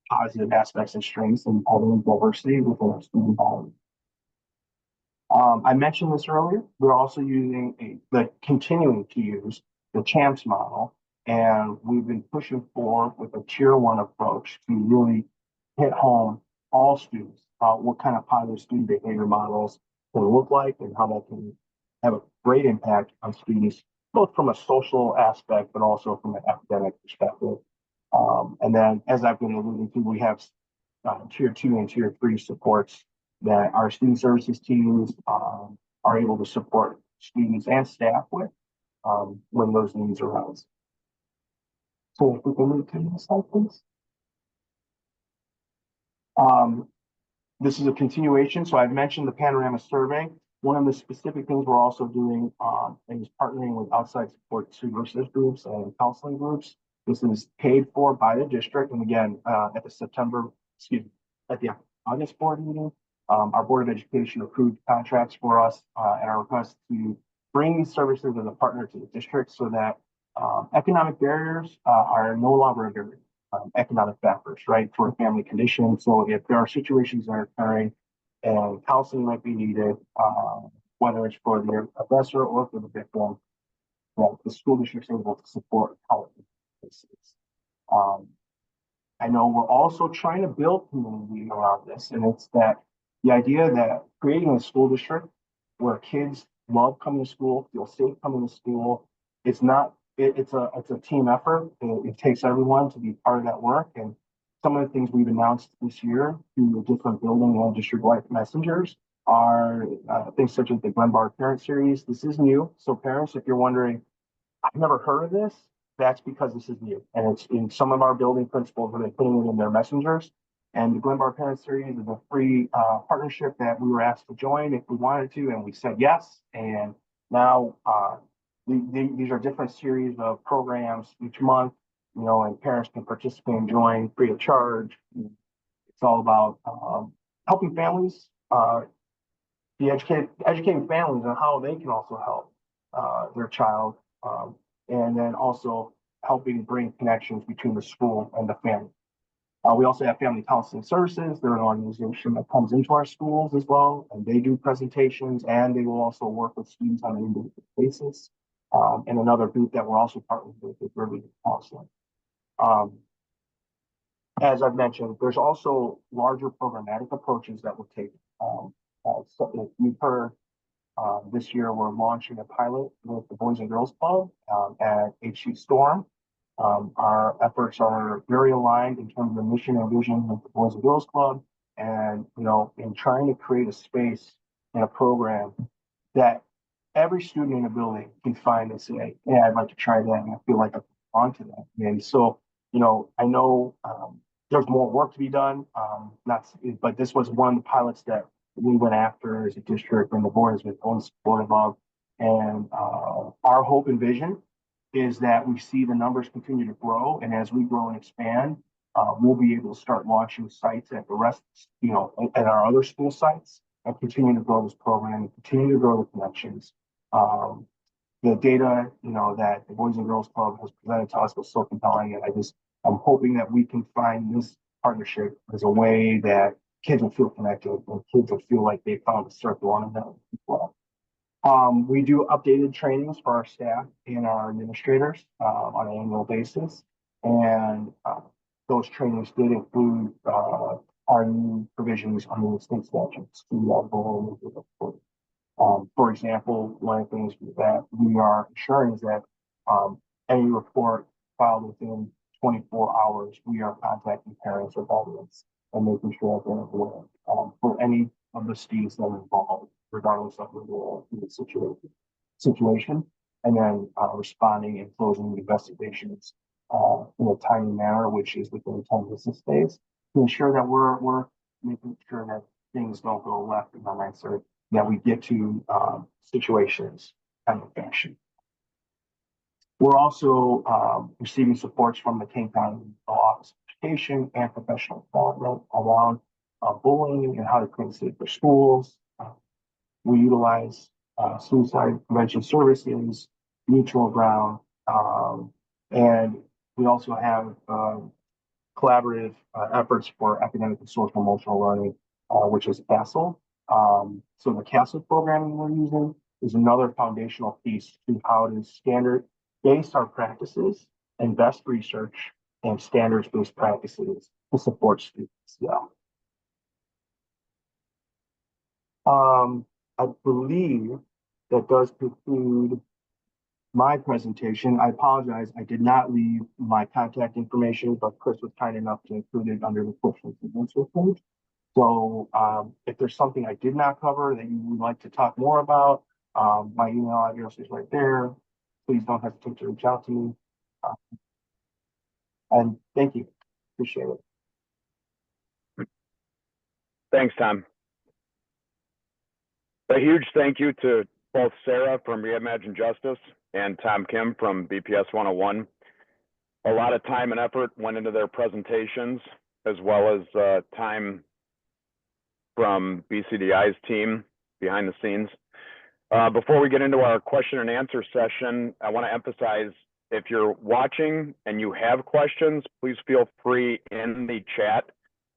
[SPEAKER 4] positive aspects and strengths and having diversity within our student body. I mentioned this earlier. We're also continuing to use the CHAMPS model, and we've been pushing forward with a tier 1 approach to really hit home all students, what kind of positive student behavior models can look like and how that can have a great impact on students, both from a social aspect, but also from an academic perspective. And then, as I've been alluding to, we have tier 2 and tier 3 supports that our student services teams are able to support students and staff with when those needs arise. So if we can move to the next slide, please. This is a continuation. So I've mentioned the Panorama survey. One of the specific things we're also doing is partnering with outside support services groups and counseling groups. This is paid for by the district. And again, at the August board meeting. Our Board of Education approved contracts for us at our request to bring these services as a partner to the district so that economic barriers are no longer a barrier. Economic factors, right, for a family condition. So if there are situations that are occurring and counseling might be needed, whether it's for the aggressor or for the victim, that the school district is able to support how it is. I know we're also trying to build community around this, and it's that the idea that creating a school district where kids love coming to school, feel safe coming to school, it's not, it's a team effort. It takes everyone to be part of that work. And some of the things we've announced this year through the different building and district-wide messengers are things such as the Glenbar Parent Series. This is new. So parents, if you're wondering, I've never heard of this, that's because this is new. And it's in some of our building principals where they're putting it in their messengers. And the Glenbar Parent Series is a free partnership that we were asked to join if we wanted to, and we said yes. And now these are different series of programs each month, you know, and parents can participate and join free of charge. It's all about helping families be educating families on how they can also help their child, and then also helping bring connections between the school and the family. We also have Family Counseling Services. They're an organization that comes into our schools as well, and they do presentations, and they will also work with students on an individual basis. And another group that we're also partnering with is Reimagine Counseling. As I've mentioned, there's also larger programmatic approaches that we'll take. So if you've heard, this year we're launching a pilot with the Boys and Girls Club at HC Storm. Our efforts are very aligned in terms of the mission and vision of the Boys and Girls Club, and you know, in trying to create a space and a program that every student in the building can find and say, "Yeah, I'd like to try that," and I feel like I belong to that. And so, you know, I know there's more work to be done. But this was one of the pilots that we went after as a district, and the board has been fully supportive of. And our hope and vision is that we see the numbers continue to grow, and as we grow and expand, we'll be able to start launching sites at the rest, you know, at our other school sites, and continue to grow this program, continue to grow the connections. The data, you know, that the Boys and Girls Club has presented to us was so compelling, and I'm hoping that we can find this partnership as a way that kids will feel connected and kids will feel like they found a circle on them as well. We do updated trainings for our staff and our administrators on an annual basis. And those trainings did include our new provisions under the state statutes. For example, one of the things that we are ensuring is that any report filed within 24 hours, we are contacting parents or guardians and making sure that they're aware for any of the students that are involved, regardless of the situation, and then responding and closing the investigations in a timely manner, which is within 10 business days, to ensure that we're making sure that things don't go left and unanswered, that we get to situations kind of fashion. We're also receiving supports from the King County Office of Education and Professional Development around bullying and how to create safer schools. We utilize suicide prevention services, mutual ground, and we also have collaborative efforts for academic and social emotional learning, which is CASEL. So the CASEL programming we're using is another foundational piece to how to standard base our practices and best research and standards-based practices to support students. Yeah. I believe that does conclude my presentation. I apologize. I did not leave my contact information, but Chris was kind enough to include it under the questions and answer page. So if there's something I did not cover that you would like to talk more about, my email address is right there. Please don't hesitate to reach out to me. And thank you. Appreciate it.
[SPEAKER 1] Thanks, Tom. A huge thank you to both Sarah from Reimagine Justice and Tom Kim from BPS 101. A lot of time and effort went into their presentations, as well as time from BCDI's team behind the scenes. Before we get into our question and answer session, I want to emphasize, if you're watching and you have questions, please feel free in the chat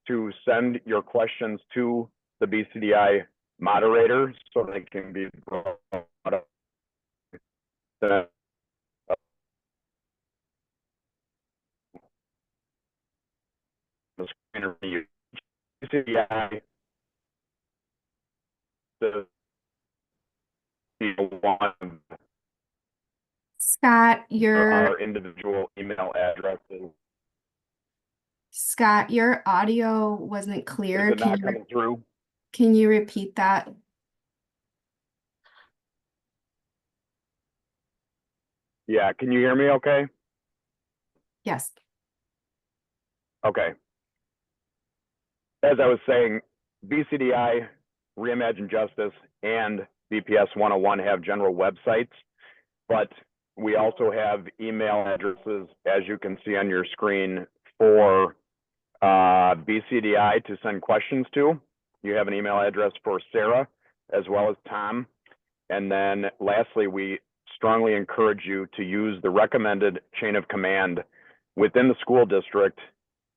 [SPEAKER 1] to send your questions to the BCDI moderator so they can be brought up. The screen BCDI the one
[SPEAKER 2] Scott,
[SPEAKER 1] our individual email addresses.
[SPEAKER 2] Scott, your audio wasn't
[SPEAKER 1] Is
[SPEAKER 2] clear.
[SPEAKER 1] it not coming through?
[SPEAKER 2] Can you repeat that?
[SPEAKER 1] Yeah, can you hear me okay?
[SPEAKER 2] Yes.
[SPEAKER 1] Okay. As I was saying, BCDI, Reimagine Justice, and BPS101 have general websites, but we also have email addresses, as you can see on your screen, for BCDI to send questions to. You have an email address for Sarah as well as Tom. And then lastly, we strongly encourage you to use the recommended chain of command within the school district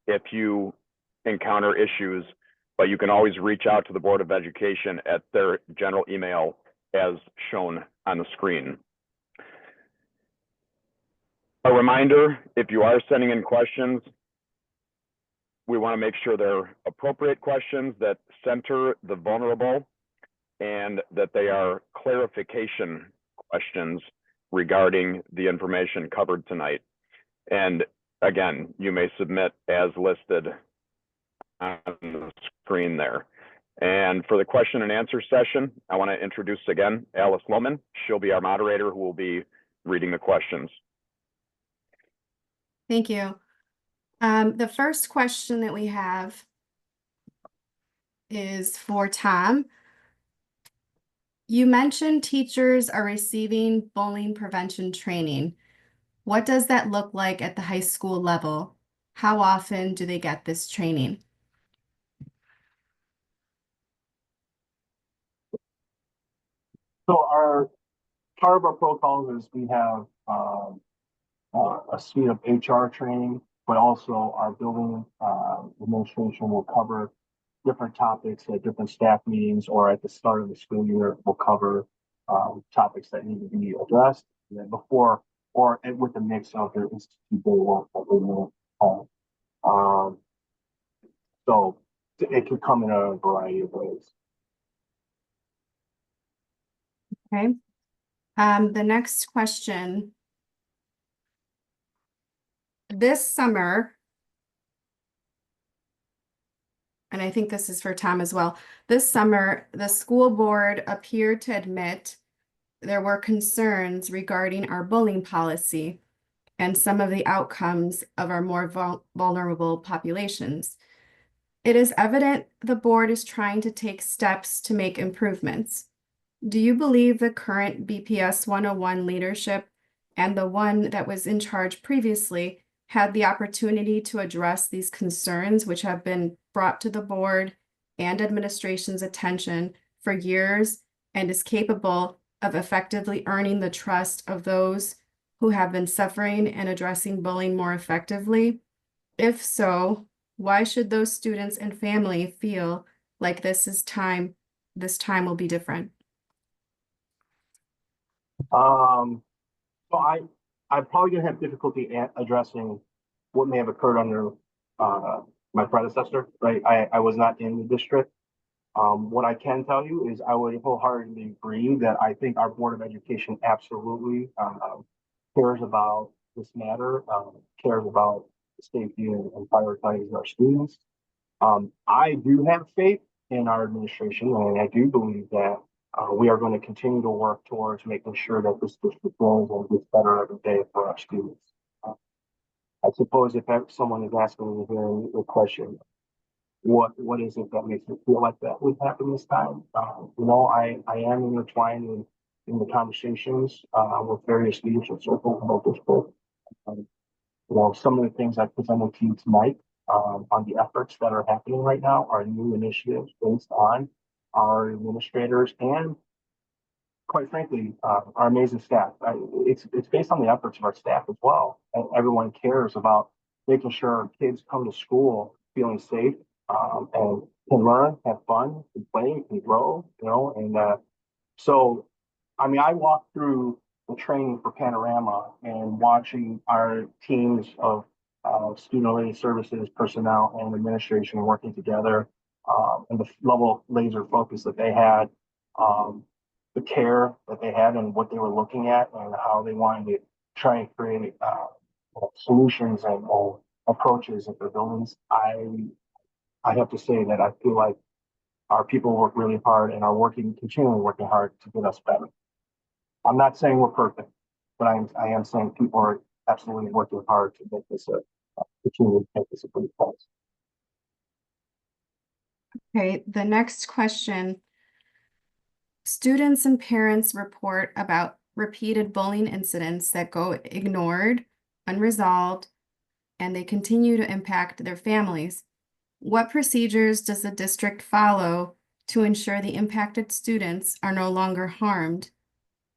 [SPEAKER 1] if you encounter issues, but you can always reach out to the Board of Education at their general email as shown on the screen. A reminder, if you are sending in questions, we want to make sure they're appropriate questions that center the vulnerable and that they are clarification questions regarding the information covered tonight. And again, you may submit as listed on the screen there. And for the question and answer session, I want to introduce again Alice Lohman. She'll be our moderator who will be reading the questions.
[SPEAKER 2] Thank you. The first question that we have is for Tom. You mentioned teachers are receiving bullying prevention training. What does that look like at the high school level? How often do they get this training?
[SPEAKER 4] So part of our protocols is we have a suite of HR training, but also our building administration will cover different topics at different staff meetings or at the start of the school year. We'll cover topics that need to be addressed, and then before or with a mix of their institute day work that they will have. So it can come in a variety of ways.
[SPEAKER 2] Okay. The next question. This summer, and I think this is for Tom as well, this summer, the school board appeared to admit there were concerns regarding our bullying policy and some of the outcomes of our more vulnerable populations. It is evident the board is trying to take steps to make improvements. Do you believe the current BPS 101 leadership and the one that was in charge previously had the opportunity to address these concerns, which have been brought to the board and administration's attention for years, and is capable of effectively earning the trust of those who have been suffering and addressing bullying more effectively? If so, why should those students and family feel like this time will be different?
[SPEAKER 4] So I'm probably gonna have difficulty addressing what may have occurred under my predecessor, right? I was not in the district. What I can tell you is I would wholeheartedly agree that I think our Board of Education absolutely cares about this matter, cares about the safety and prioritizing our students. I do have faith in our administration, and I do believe that we are going to continue to work towards making sure that this district grows and gets better every day for our students. I suppose if someone is asking me here the question, what is it that makes me feel like that would happen this time? I am intertwined in the conversations with various leadership circles about this book. Some of the things I presented to you tonight on the efforts that are happening right now, our new initiatives based on our administrators and, quite frankly, our amazing staff. It's based on the efforts of our staff as well. And everyone cares about making sure our kids come to school feeling safe, and can learn, have fun, can play, can grow, and so, I mean, I walked through the training for Panorama and watching our teams of student-related services, personnel, and administration working together, and the level of laser focus that they had, the care that they had, and what they were looking at, and how they wanted to try and create solutions and approaches at their buildings. I have to say that I feel like our people work really hard and are continually working hard to get us better. I'm not saying we're perfect, but I am saying people are absolutely working hard to make this continue to make this a great place.
[SPEAKER 2] Okay, the next question. Students and parents report about repeated bullying incidents that go ignored, unresolved, and they continue to impact their families. What procedures does the district follow to ensure the impacted students are no longer harmed?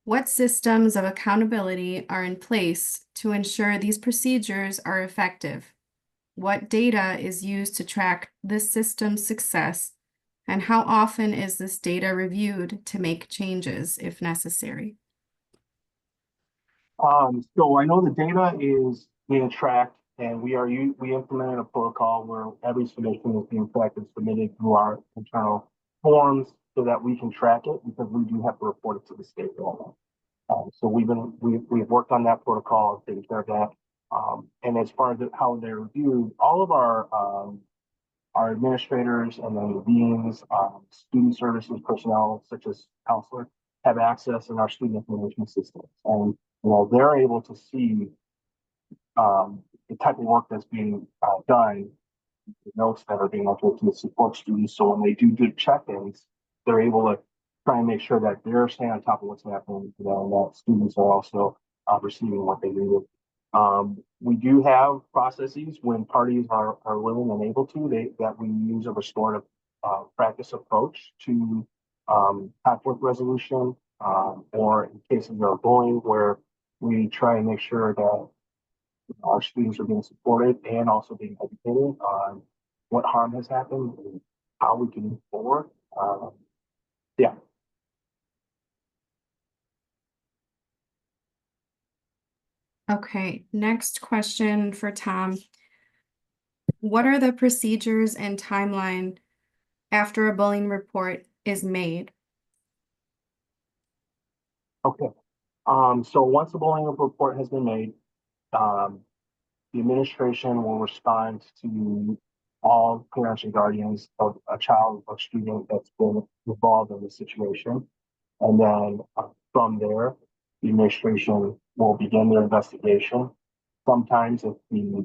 [SPEAKER 2] What systems of accountability are in place to ensure these procedures are effective? What data is used to track this system's success? And how often is this data reviewed to make changes if necessary?
[SPEAKER 4] So I know the data is being tracked, and we implemented a protocol where every submission is being tracked and submitted through our internal forms so that we can track it, because we do have to report it to the state government. So we've worked on that protocol, taking care of that. And as far as how they're reviewed, all of our administrators and then the deans, student services personnel such as counselors have access in our student information systems, and they're able to see the type of work that's being done, the notes that are being entered to support students. So when they do good check-ins, they're able to try and make sure that they're staying on top of what's happening, and that students are also receiving what they need. We do have processes when parties are willing and able to, that we use a restorative practice approach to conflict resolution, or in cases of bullying, where we try and make sure that our students are being supported and also being educated on what harm has happened and how we can move forward. Yeah.
[SPEAKER 2] Okay, next question for Tom. What are the procedures and timeline after a bullying report is made?
[SPEAKER 4] Okay. So once the bullying report has been made, the administration will respond to all parents and guardians of a child or student that's been involved in the situation. And then from there, the administration will begin their investigation. Sometimes if the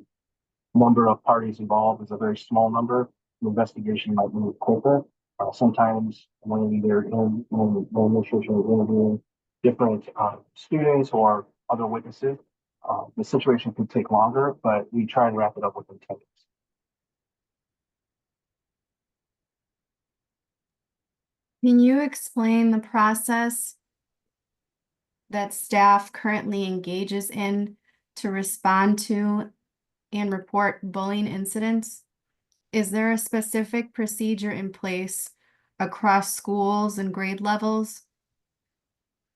[SPEAKER 4] number of parties involved is a very small number, the investigation might move quicker. Sometimes when the administration is interviewing different students or other witnesses, the situation can take longer, but we try and wrap it up within 10 days.
[SPEAKER 2] Can you explain the process that staff currently engages in to respond to and report bullying incidents? Is there a specific procedure in place across schools and grade levels?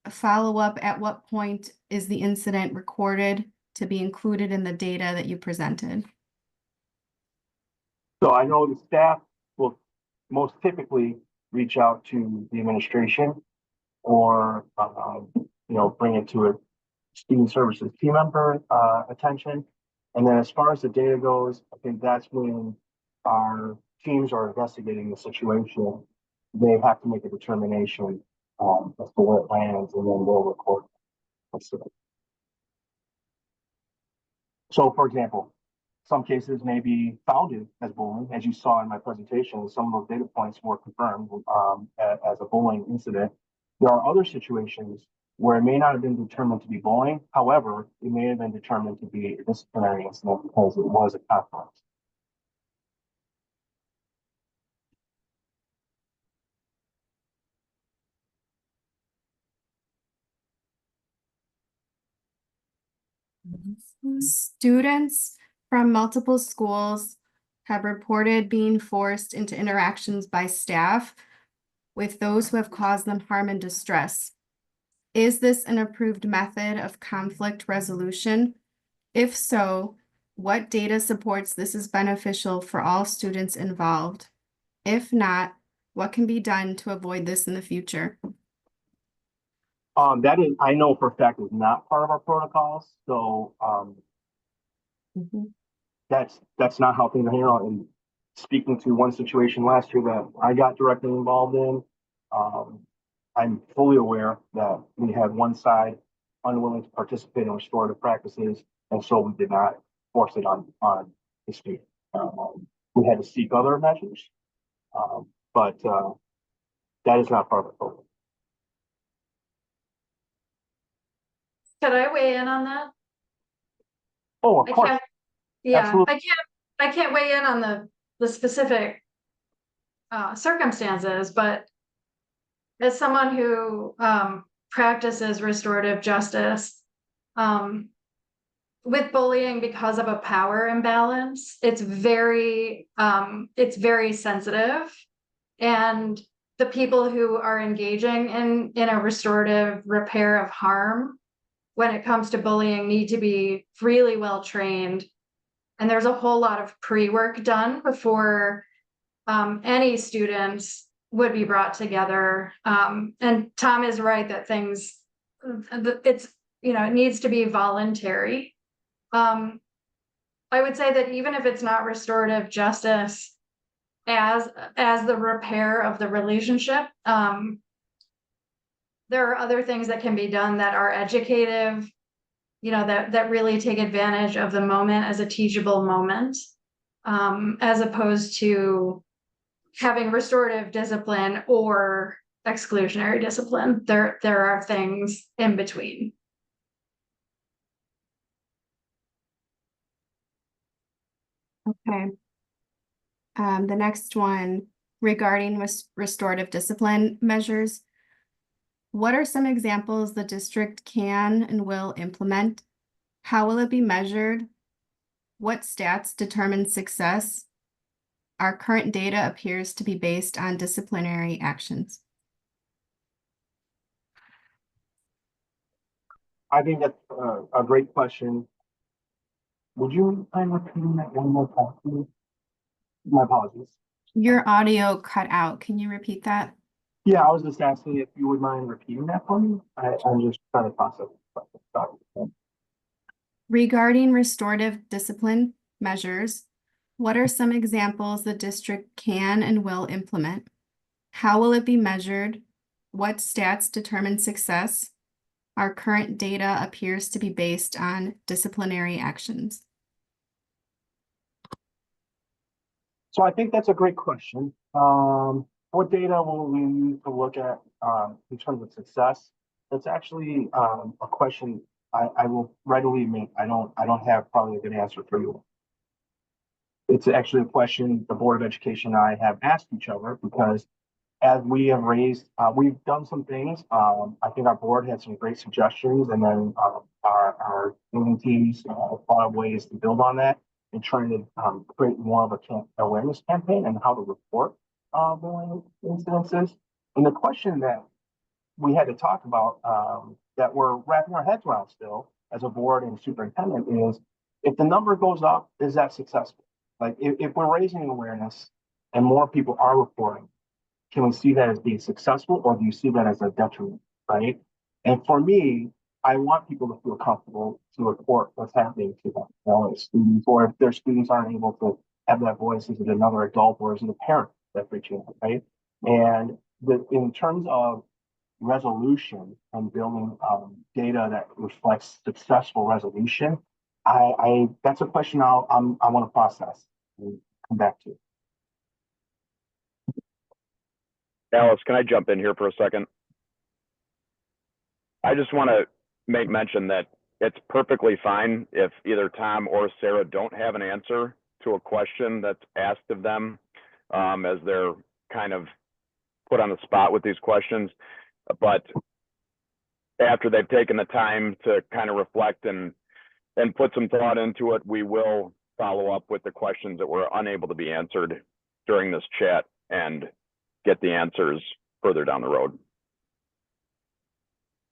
[SPEAKER 2] Follow up, at what point is the incident recorded to be included in the data that you presented?
[SPEAKER 4] So I know the staff will most typically reach out to the administration or, bring it to a student services team member attention. And then as far as the data goes, I think that's when our teams are investigating the situation. They have to make a determination as to where it lands, and then they'll record it. So, for example, some cases may be founded as bullying, as you saw in my presentation. Some of those data points were confirmed as a bullying incident. There are other situations where it may not have been determined to be bullying. However, it may have been determined to be a disciplinary incident because it was a conflict.
[SPEAKER 2] Students from multiple schools have reported being forced into interactions by staff with those who have caused them harm and distress. Is this an approved method of conflict resolution? If so, what data supports this is beneficial for all students involved? If not, what can be done to avoid this in the future?
[SPEAKER 4] That is, I know for a fact is not part of our protocols, so, that's not how things are handled. And speaking to one situation last year that I got directly involved in, I'm fully aware that we had one side unwilling to participate in restorative practices, and so we did not force it on the student. We had to seek other measures, but that is not part of the program.
[SPEAKER 3] Could I weigh in on that?
[SPEAKER 4] Oh, of
[SPEAKER 3] I
[SPEAKER 4] course,
[SPEAKER 3] can't, yeah,
[SPEAKER 4] absolutely.
[SPEAKER 3] I can't weigh in on the specific circumstances, but as someone who practices restorative justice, with bullying because of a power imbalance, it's very sensitive, and the people who are engaging in a restorative repair of harm when it comes to bullying need to be really well trained. And there's a whole lot of pre-work done before any students would be brought together. And Tom is right that it needs to be voluntary. I would say that even if it's not restorative justice as the repair of the relationship, there are other things that can be done that are educative, that really take advantage of the moment as a teachable moment, as opposed to having restorative discipline or exclusionary discipline. There are things in between.
[SPEAKER 2] Okay. The next one regarding restorative discipline measures. What are some examples the district can and will implement? How will it be measured? What stats determine success? Our current data appears to be based on disciplinary actions.
[SPEAKER 4] I think that's a great question. Would you mind repeating that one more time, please? My apologies.
[SPEAKER 2] Your audio cut out. Can you repeat that?
[SPEAKER 4] Yeah, I was just asking if you would mind repeating that for me. I'm just trying to process. Sorry.
[SPEAKER 2] Regarding restorative discipline measures, what are some examples the district can and will implement? How will it be measured? What stats determine success? Our current data appears to be based on disciplinary actions.
[SPEAKER 4] So I think that's a great question. What data will we use to look at in terms of success? That's actually a question I will readily admit I don't have probably a good answer for you. It's actually a question the Board of Education and I have asked each other, because as we have raised, we've done some things. I think our board had some great suggestions, and then our leading teams thought of ways to build on that and trying to create more of a awareness campaign and how to report bullying incidences. And the question that we had to talk about, that we're wrapping our heads around still as a board and superintendent, is if the number goes up, is that successful? Like if we're raising awareness and more people are reporting, can we see that as being successful, or do you see that as a detriment, right? And for me, I want people to feel comfortable to report what's happening to them, as students, or if their students aren't able to have that voice, is it another adult or is it a parent that's reaching out, right? And in terms of resolution and building data that reflects successful resolution, I that's a question I want to process and come back to.
[SPEAKER 1] Alice, can I jump in here for a second? I just want to make mention that it's perfectly fine if either Tom or Sarah don't have an answer to a question that's asked of them, as they're kind of put on the spot with these questions. But after they've taken the time to kind of reflect and and put some thought into it. We will follow up with the questions that were unable to be answered during this chat and get the answers further down the road.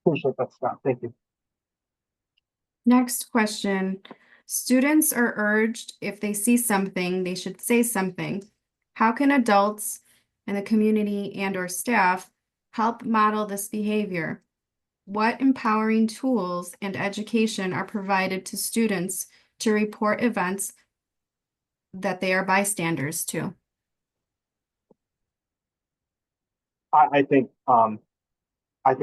[SPEAKER 4] Appreciate that, Scott. Thank you.
[SPEAKER 2] Next question. Students are urged if they see something, they should say something. How can adults in the community and/or staff help model this behavior? What empowering tools and education are provided to students to report events that they are bystanders to?
[SPEAKER 4] I think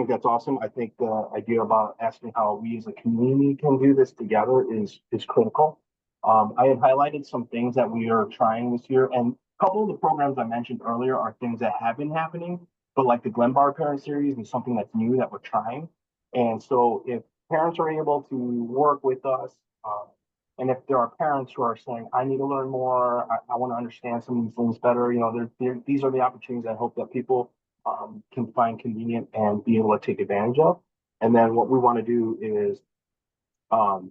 [SPEAKER 4] that's awesome. I think the idea about asking how we as a community can do this together is critical. I had highlighted some things that we are trying this year, and a couple of the programs I mentioned earlier are things that have been happening, but like the Glenbar Parent Series is something that's new that we're trying. And so if parents are able to work with us, and if there are parents who are saying, I need to learn more, I want to understand some of these things better, these are the opportunities I hope that people can find convenient and be able to take advantage of. And then what we want to do is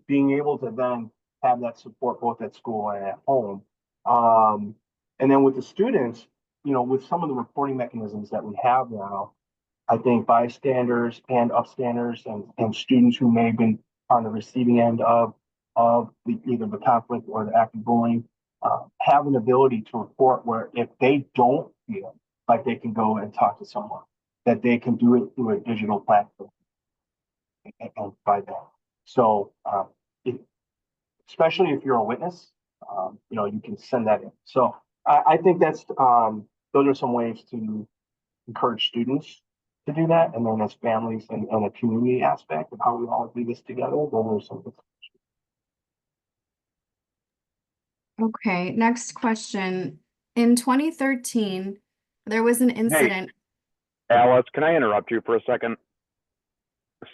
[SPEAKER 4] being able to then have that support both at school and at home. And then with the students, with some of the reporting mechanisms that we have now, I think bystanders and upstanders and students who may have been on the receiving end of either the conflict or the active bullying have an ability to report where if they don't feel like they can go and talk to someone, that they can do it through a digital platform and by that. So especially if you're a witness, you can send that in. So I think that's those are some ways to encourage students to do that. And then as families and a community aspect of how we all do this together, those are some.
[SPEAKER 2] Okay, next question. In 2013, there was an incident.
[SPEAKER 1] Alice, can I interrupt you for a second?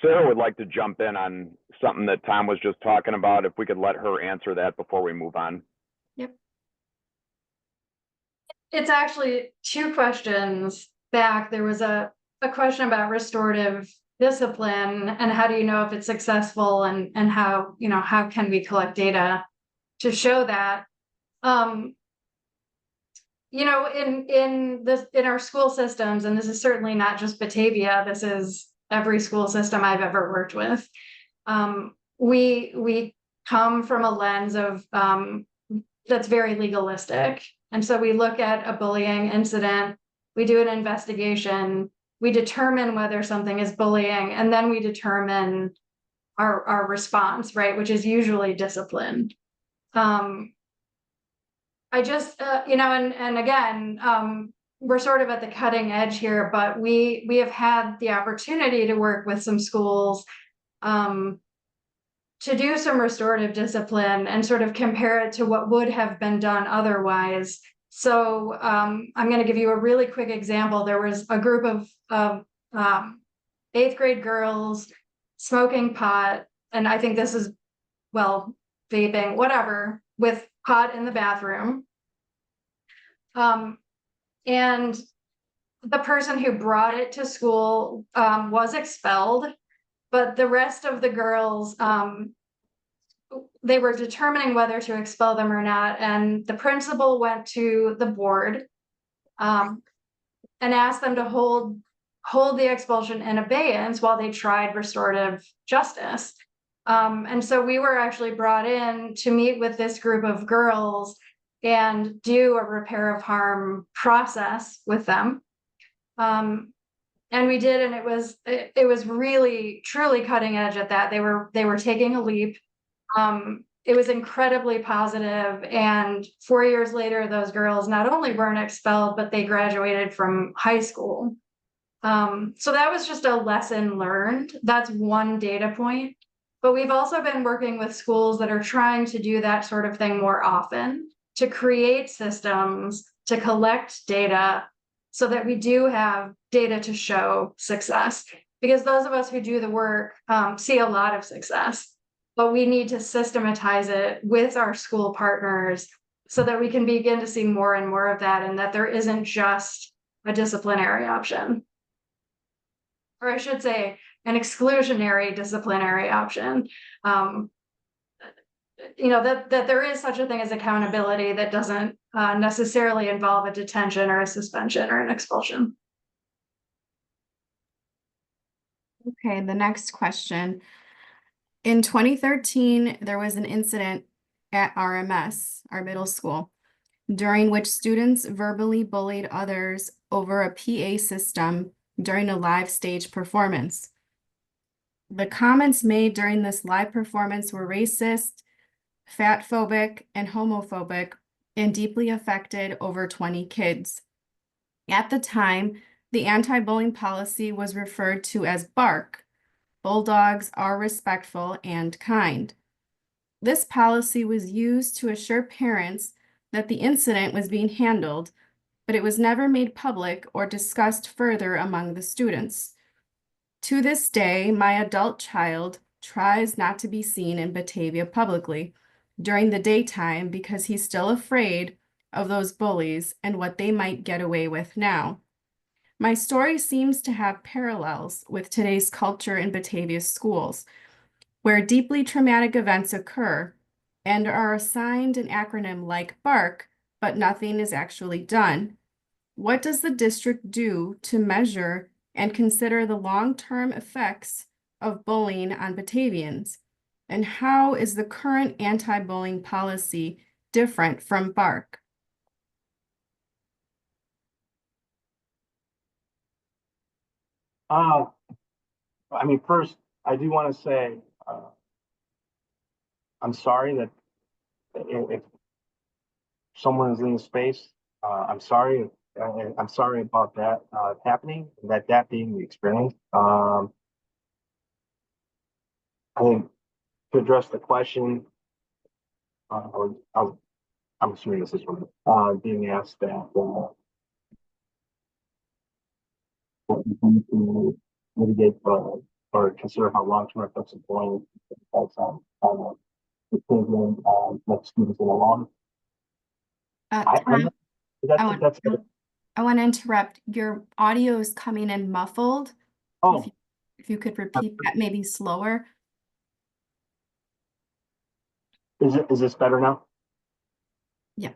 [SPEAKER 1] Sarah would like to jump in on something that Tom was just talking about. If we could let her answer that before we move on.
[SPEAKER 3] Yep. It's actually two questions back. There was a question about restorative discipline and how do you know if it's successful and how, how can we collect data to show that? In our school systems, and this is certainly not just Batavia, this is every school system I've ever worked with. We come from a lens of that's very legalistic. And so we look at a bullying incident, we do an investigation, we determine whether something is bullying, and then we determine our response, right, which is usually discipline. I just, and again, we're sort of at the cutting edge here, but we have had the opportunity to work with some schools to do some restorative discipline and sort of compare it to what would have been done otherwise. So I'm going to give you a really quick example. There was a group of 8th grade girls smoking pot, and I think this is, vaping, whatever, with pot in the bathroom. And the person who brought it to school was expelled, but the rest of the girls, they were determining whether to expel them or not. And the principal went to the board and asked them to hold the expulsion in abeyance while they tried restorative justice. And so we were actually brought in to meet with this group of girls and do a repair of harm process with them. And we did, and it was really, truly cutting edge at that. They were taking a leap. It was incredibly positive, and 4 years later, those girls not only weren't expelled, but they graduated from high school. So that was just a lesson learned. That's one data point. But we've also been working with schools that are trying to do that sort of thing more often, to create systems, to collect data so that we do have data to show success. Because those of us who do the work see a lot of success, but we need to systematize it with our school partners so that we can begin to see more and more of that, and that there isn't just a disciplinary option. Or I should say, an exclusionary disciplinary option. that there is such a thing as accountability that doesn't necessarily involve a detention or a suspension or an expulsion.
[SPEAKER 2] Okay, the next question. In 2013, there was an incident at RMS, our middle school, during which students verbally bullied others over a PA system during a live stage performance. The comments made during this live performance were racist, fatphobic, and homophobic, and deeply affected over 20 kids. At the time, the anti-bullying policy was referred to as BARK. Bulldogs are respectful and kind. This policy was used to assure parents that the incident was being handled, but it was never made public or discussed further among the students. To this day, my adult child tries not to be seen in Batavia publicly during the daytime because he's still afraid of those bullies and what they might get away with now. My story seems to have parallels with today's culture in Batavia's schools, where deeply traumatic events occur and are assigned an acronym like BARK, but nothing is actually done. What does the district do to measure and consider the long-term effects of bullying on Batavians? And how is the current anti-bullying policy different from BARK?
[SPEAKER 4] I mean, first, I do want to say, I'm sorry that if someone is in the space, I'm sorry. I'm sorry about that happening, that being the experience. I think to address the question, I'm assuming this is being asked that what we do to mitigate or consider how long-term effects of bullying affects on the children, let students in along.
[SPEAKER 2] Tom,
[SPEAKER 4] That's
[SPEAKER 2] I want to interrupt. Your audio is coming in muffled.
[SPEAKER 4] oh.
[SPEAKER 2] If you could repeat that maybe slower.
[SPEAKER 4] Is this better now?
[SPEAKER 2] Yeah.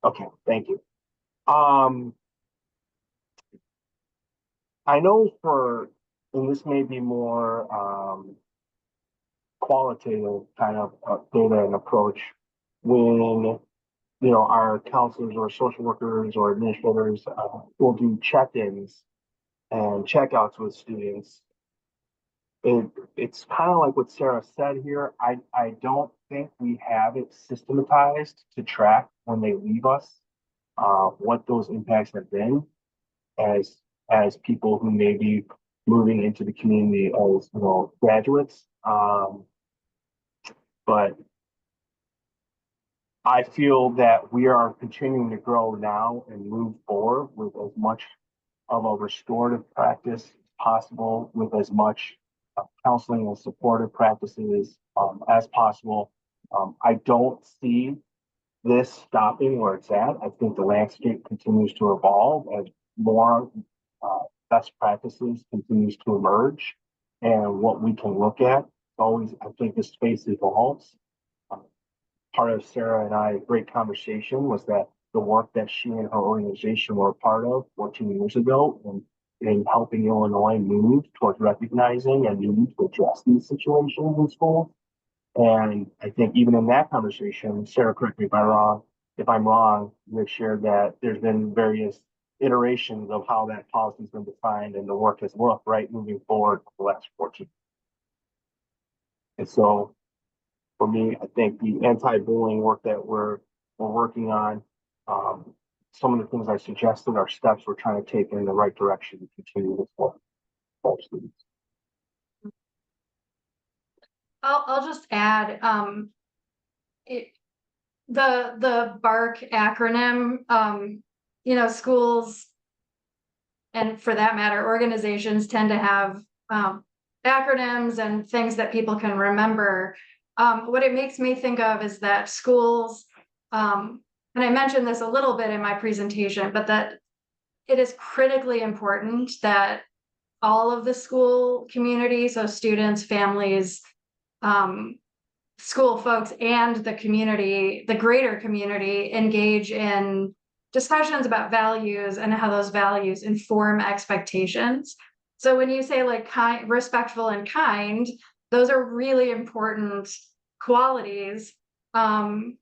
[SPEAKER 4] Okay, thank you. I know and this may be more qualitative kind of data and approach when our counselors or social workers or administrators will do check-ins and checkouts with students. It's kind of like what Sarah said here. I don't think we have it systematized to track when they leave us what those impacts have been as people who may be moving into the community as graduates. But I feel that we are continuing to grow now and move forward with as much of a restorative practice as possible, with as much counseling and supportive practices as possible. I don't see this stopping where it's at. I think the landscape continues to evolve as more best practices continues to emerge, and what we can look at. Always, I think the space evolves. Part of Sarah and I, great conversation was that the work that she and her organization were a part of 14 years ago in helping Illinois move towards recognizing and need to address these situations in schools. And I think even in that conversation, Sarah, correct me if I'm wrong, we shared that there's been various iterations of how that policy has been defined and the work has looked right moving forward for the last 14. And so for me, I think the anti-bullying work that we're working on, some of the things I suggested are steps we're trying to take in the right direction to continue this work for students.
[SPEAKER 3] I'll just add, the BARK acronym, schools, and for that matter, organizations tend to have acronyms and things that people can remember. What it makes me think of is that schools, and I mentioned this a little bit in my presentation, but that it is critically important that all of the school community, so students, families, school folks and the community, the greater community, engage in discussions about values and how those values inform expectations. So when you say like kind, respectful and kind, those are really important qualities. But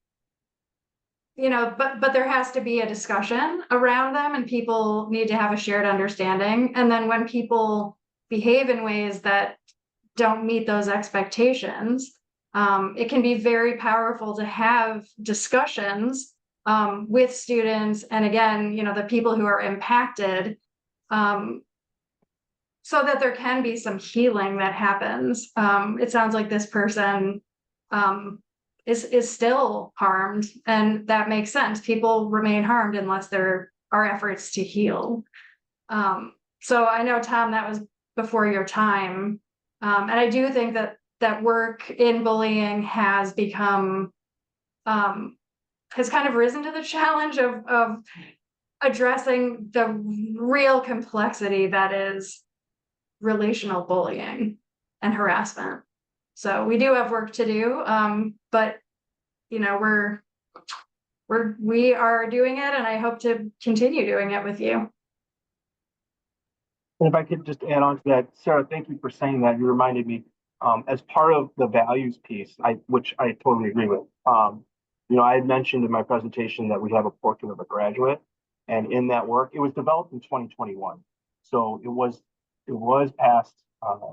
[SPEAKER 3] there has to be a discussion around them, and people need to have a shared understanding. And then when people behave in ways that don't meet those expectations, it can be very powerful to have discussions with students, and again, the people who are impacted, so that there can be some healing that happens. It sounds like this person is still harmed, and that makes sense. People remain harmed unless there are efforts to heal. So I know, Tom, that was before your time. And I do think that work in bullying has become, has kind of risen to the challenge of addressing the real complexity that is relational bullying and harassment. So we do have work to do, but we are doing it, and I hope to continue doing it with you.
[SPEAKER 4] And if I could just add on to that, Sarah, thank you for saying that. You reminded me, as part of the values piece, which I totally agree with. I had mentioned in my presentation that we have a portrait of a graduate, and in that work, it was developed in 2021. So it was past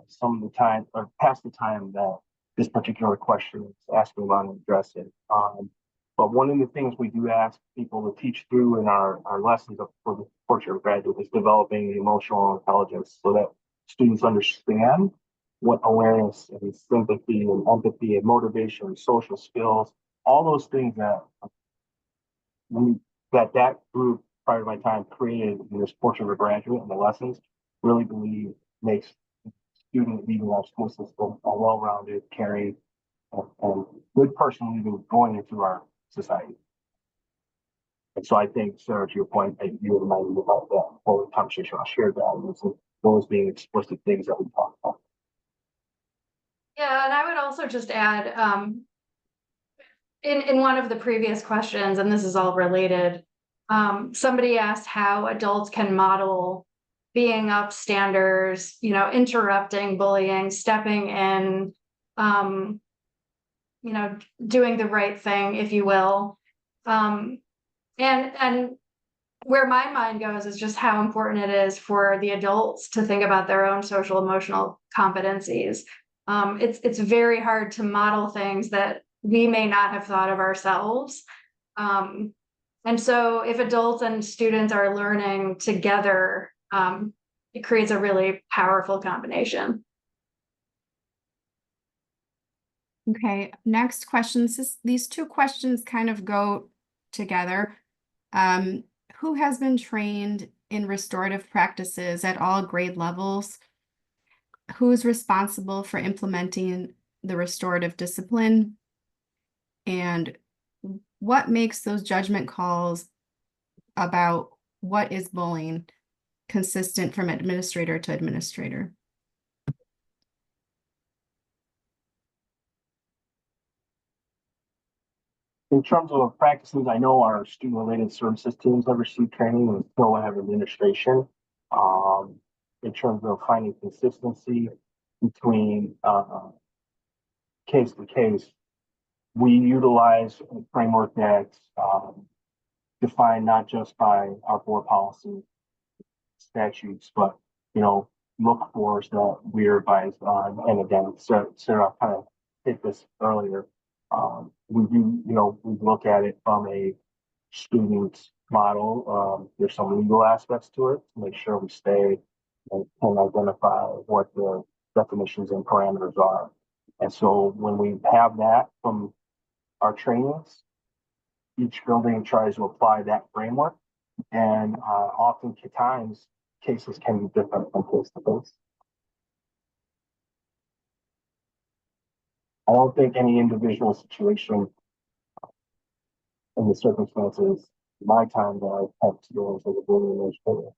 [SPEAKER 4] some of the time, or past the time that this particular question is asking about and address it. But one of the things we do ask people to teach through in our lessons for the portrait of graduate is developing emotional intelligence, so that students understand what awareness and sympathy and empathy and motivation, and social skills, all those things that that group prior to my time created in this portrait of a graduate and the lessons, really believe makes student leaving our school system a well-rounded, caring, and good person leaving going into our society. And so I think, Sarah, to your point, you reminded me about that whole conversation on shared values and those being explicit things that we talk about.
[SPEAKER 3] Yeah, and I would also just add, in one of the previous questions, and this is all related, somebody asked how adults can model being upstanders, interrupting bullying, stepping in, doing the right thing, if you will. And where my mind goes is just how important it is for the adults to think about their own social emotional competencies. It's very hard to model things that we may not have thought of ourselves. And so if adults and students are learning together, it creates a really powerful combination.
[SPEAKER 2] Okay, next questions. These two questions kind of go together. Who has been trained in restorative practices at all grade levels? Who is responsible for implementing the restorative discipline? And what makes those judgment calls about what is bullying consistent from administrator to administrator?
[SPEAKER 4] In terms of practices, I know our student-related services teams have received training and still have administration. In terms of finding consistency between case to case, we utilize a framework that's defined not just by our board policy statutes, but look fors that we're advised on. And again, Sarah kind of hit this earlier. We do, we look at it from a student model. There's some legal aspects to it to make sure we stay and can identify what the definitions and parameters are. And so when we have that from our trainings, each building tries to apply that framework. And oftentimes cases can be different from case to case. I don't think any individual situation in the circumstances, my time that I've had experience as a bullying administrator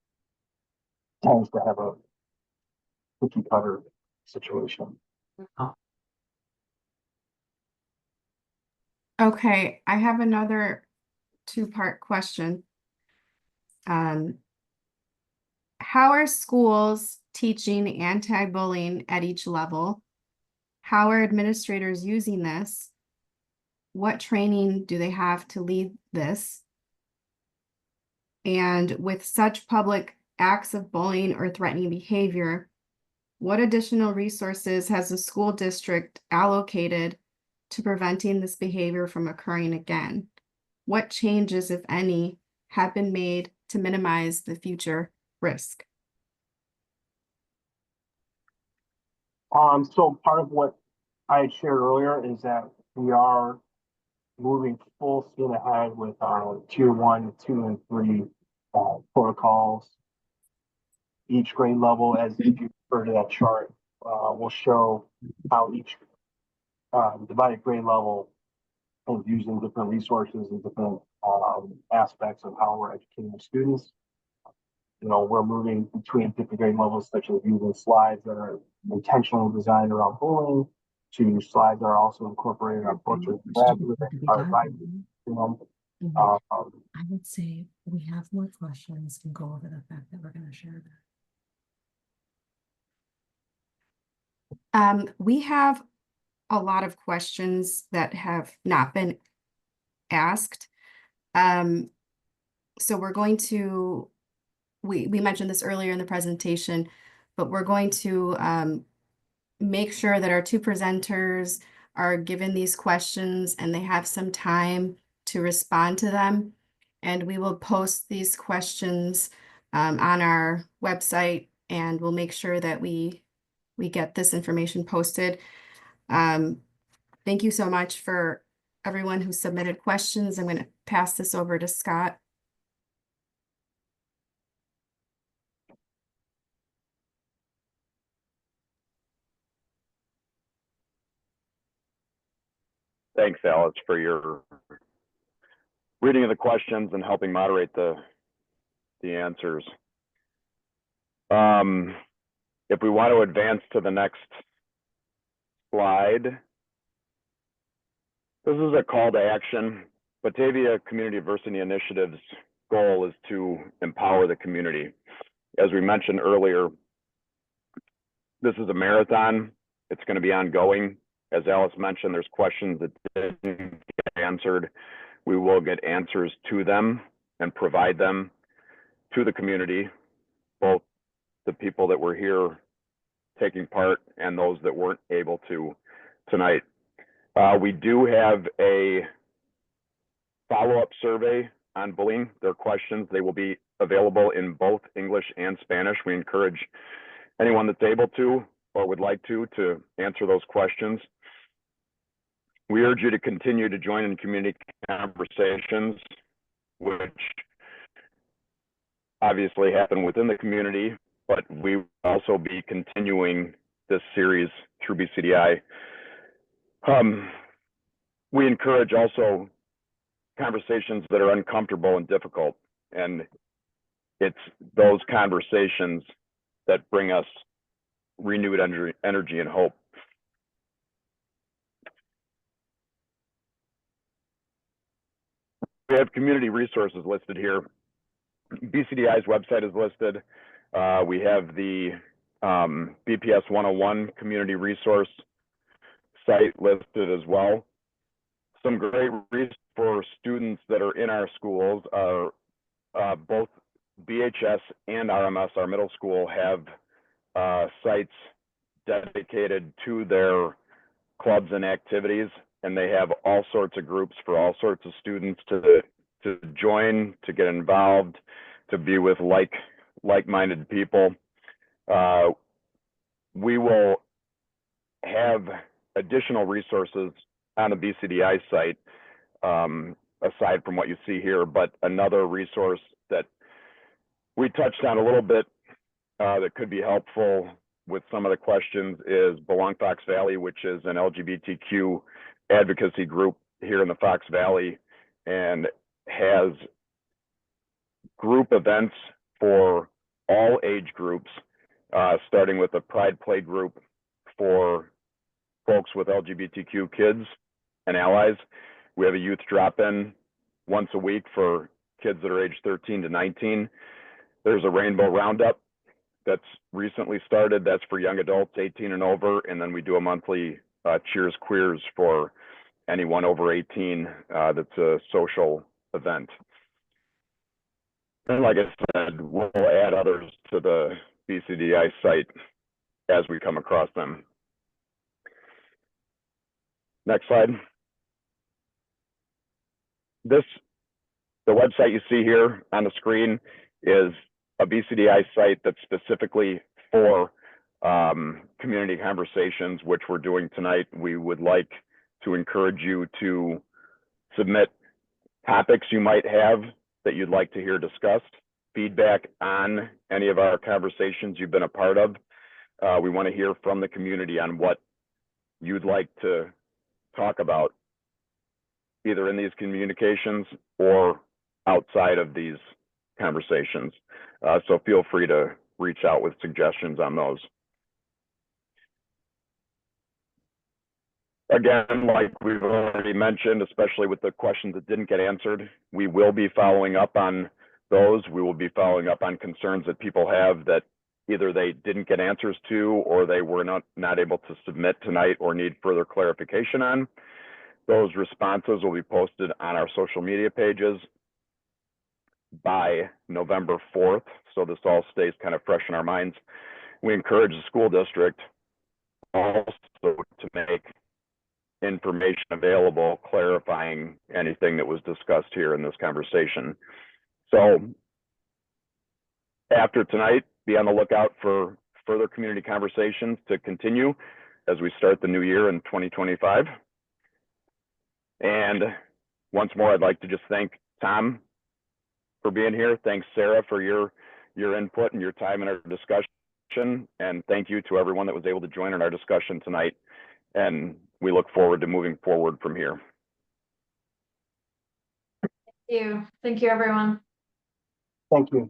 [SPEAKER 4] tends to have a cookie cutter situation.
[SPEAKER 2] Okay, I have another two-part question. How are schools teaching anti-bullying at each level? How are administrators using this? What training do they have to lead this? And with such public acts of bullying or threatening behavior, what additional resources has the school district allocated to preventing this behavior from occurring again? What changes, if any, have been made to minimize the future risk?
[SPEAKER 4] So part of what I had shared earlier is that we are moving full steam ahead with our tier 1, 2, and 3 protocols. Each grade level, as if you refer to that chart, will show how each divided grade level is using different resources and different aspects of how we're educating our students. We're moving between different grade levels, such as using slides that are intentionally designed around bullying, to slides that are also incorporated our portrait our advising.
[SPEAKER 5] I would say we have more questions and go over the fact that we're going to share that.
[SPEAKER 2] We have a lot of questions that have not been asked. So we're going to, we mentioned this earlier in the presentation, but we're going to make sure that our two presenters are given these questions and they have some time to respond to them. And we will post these questions on our website, and we'll make sure that we get this information posted. Thank you so much for everyone who submitted questions. I'm going to pass this over to Scott.
[SPEAKER 1] Thanks, Alice, for your reading of the questions and helping moderate the answers. If we want to advance to the next slide, this is a call to action. Batavia Community Diversity Initiative's goal is to empower the community. As we mentioned earlier, this is a marathon. It's going to be ongoing. As Alice mentioned, there's questions that didn't get answered. We will get answers to them and provide them to the community, both the people that were here taking part and those that weren't able to tonight. We do have a follow-up survey on bullying. Their questions, they will be available in both English and Spanish. We encourage anyone that's able to or would like to answer those questions. We urge you to continue to join in community conversations, which obviously happen within the community, but we will also be continuing this series through BCDI. We encourage also conversations that are uncomfortable and difficult, and it's those conversations that bring us renewed energy and hope. We have community resources listed here. BCDI's website is listed. We have the BPS101 community resource site listed as well. Some great resources for students that are in our schools are both BHS and RMS, our middle school, have sites dedicated to their clubs and activities, and they have all sorts of groups for all sorts of students to join, to get involved, to be with like-minded people. We will have additional resources on the BCDI site, aside from what you see here, but another resource that we touched on a little bit that could be helpful with some of the questions is Belong Fox Valley, which is an LGBTQ advocacy group here in the Fox Valley, and has group events for all age groups, starting with a Pride Play group for folks with LGBTQ kids and allies. We have a youth drop-in once a week for kids that are aged 13 to 19. There's a rainbow roundup that's recently started. That's for young adults 18 and over. And then we do a monthly Cheers Queers for anyone over 18. That's a social event. And like I said, we'll add others to the BCDI site as we come across them. Next slide. The website you see here on the screen is a BCDI site that's specifically for community conversations, which we're doing tonight. We would like to encourage you to submit topics you might have that you'd like to hear discussed, feedback on any of our conversations you've been a part of. We want to hear from the community on what you'd like to talk about, either in these communications or outside of these conversations. So feel free to reach out with suggestions on those. Again, like we've already mentioned, especially with the questions that didn't get answered, we will be following up on those. We will be following up on concerns that people have that either they didn't get answers to, or they were not able to submit tonight or need further clarification on. Those responses will be posted on our social media pages by November 4th. So this all stays kind of fresh in our minds. We encourage the school district also to make information available clarifying anything that was discussed here in this conversation. So after tonight, be on the lookout for further community conversations to continue as we start the new year in 2025. And once more, I'd like to just thank Tom for being here. Thanks, Sarah, for your input and your time in our discussion. And thank you to everyone that was able to join in our discussion tonight. And we look forward to moving forward from here.
[SPEAKER 3] Thank you. Thank you, everyone.
[SPEAKER 4] Thank you.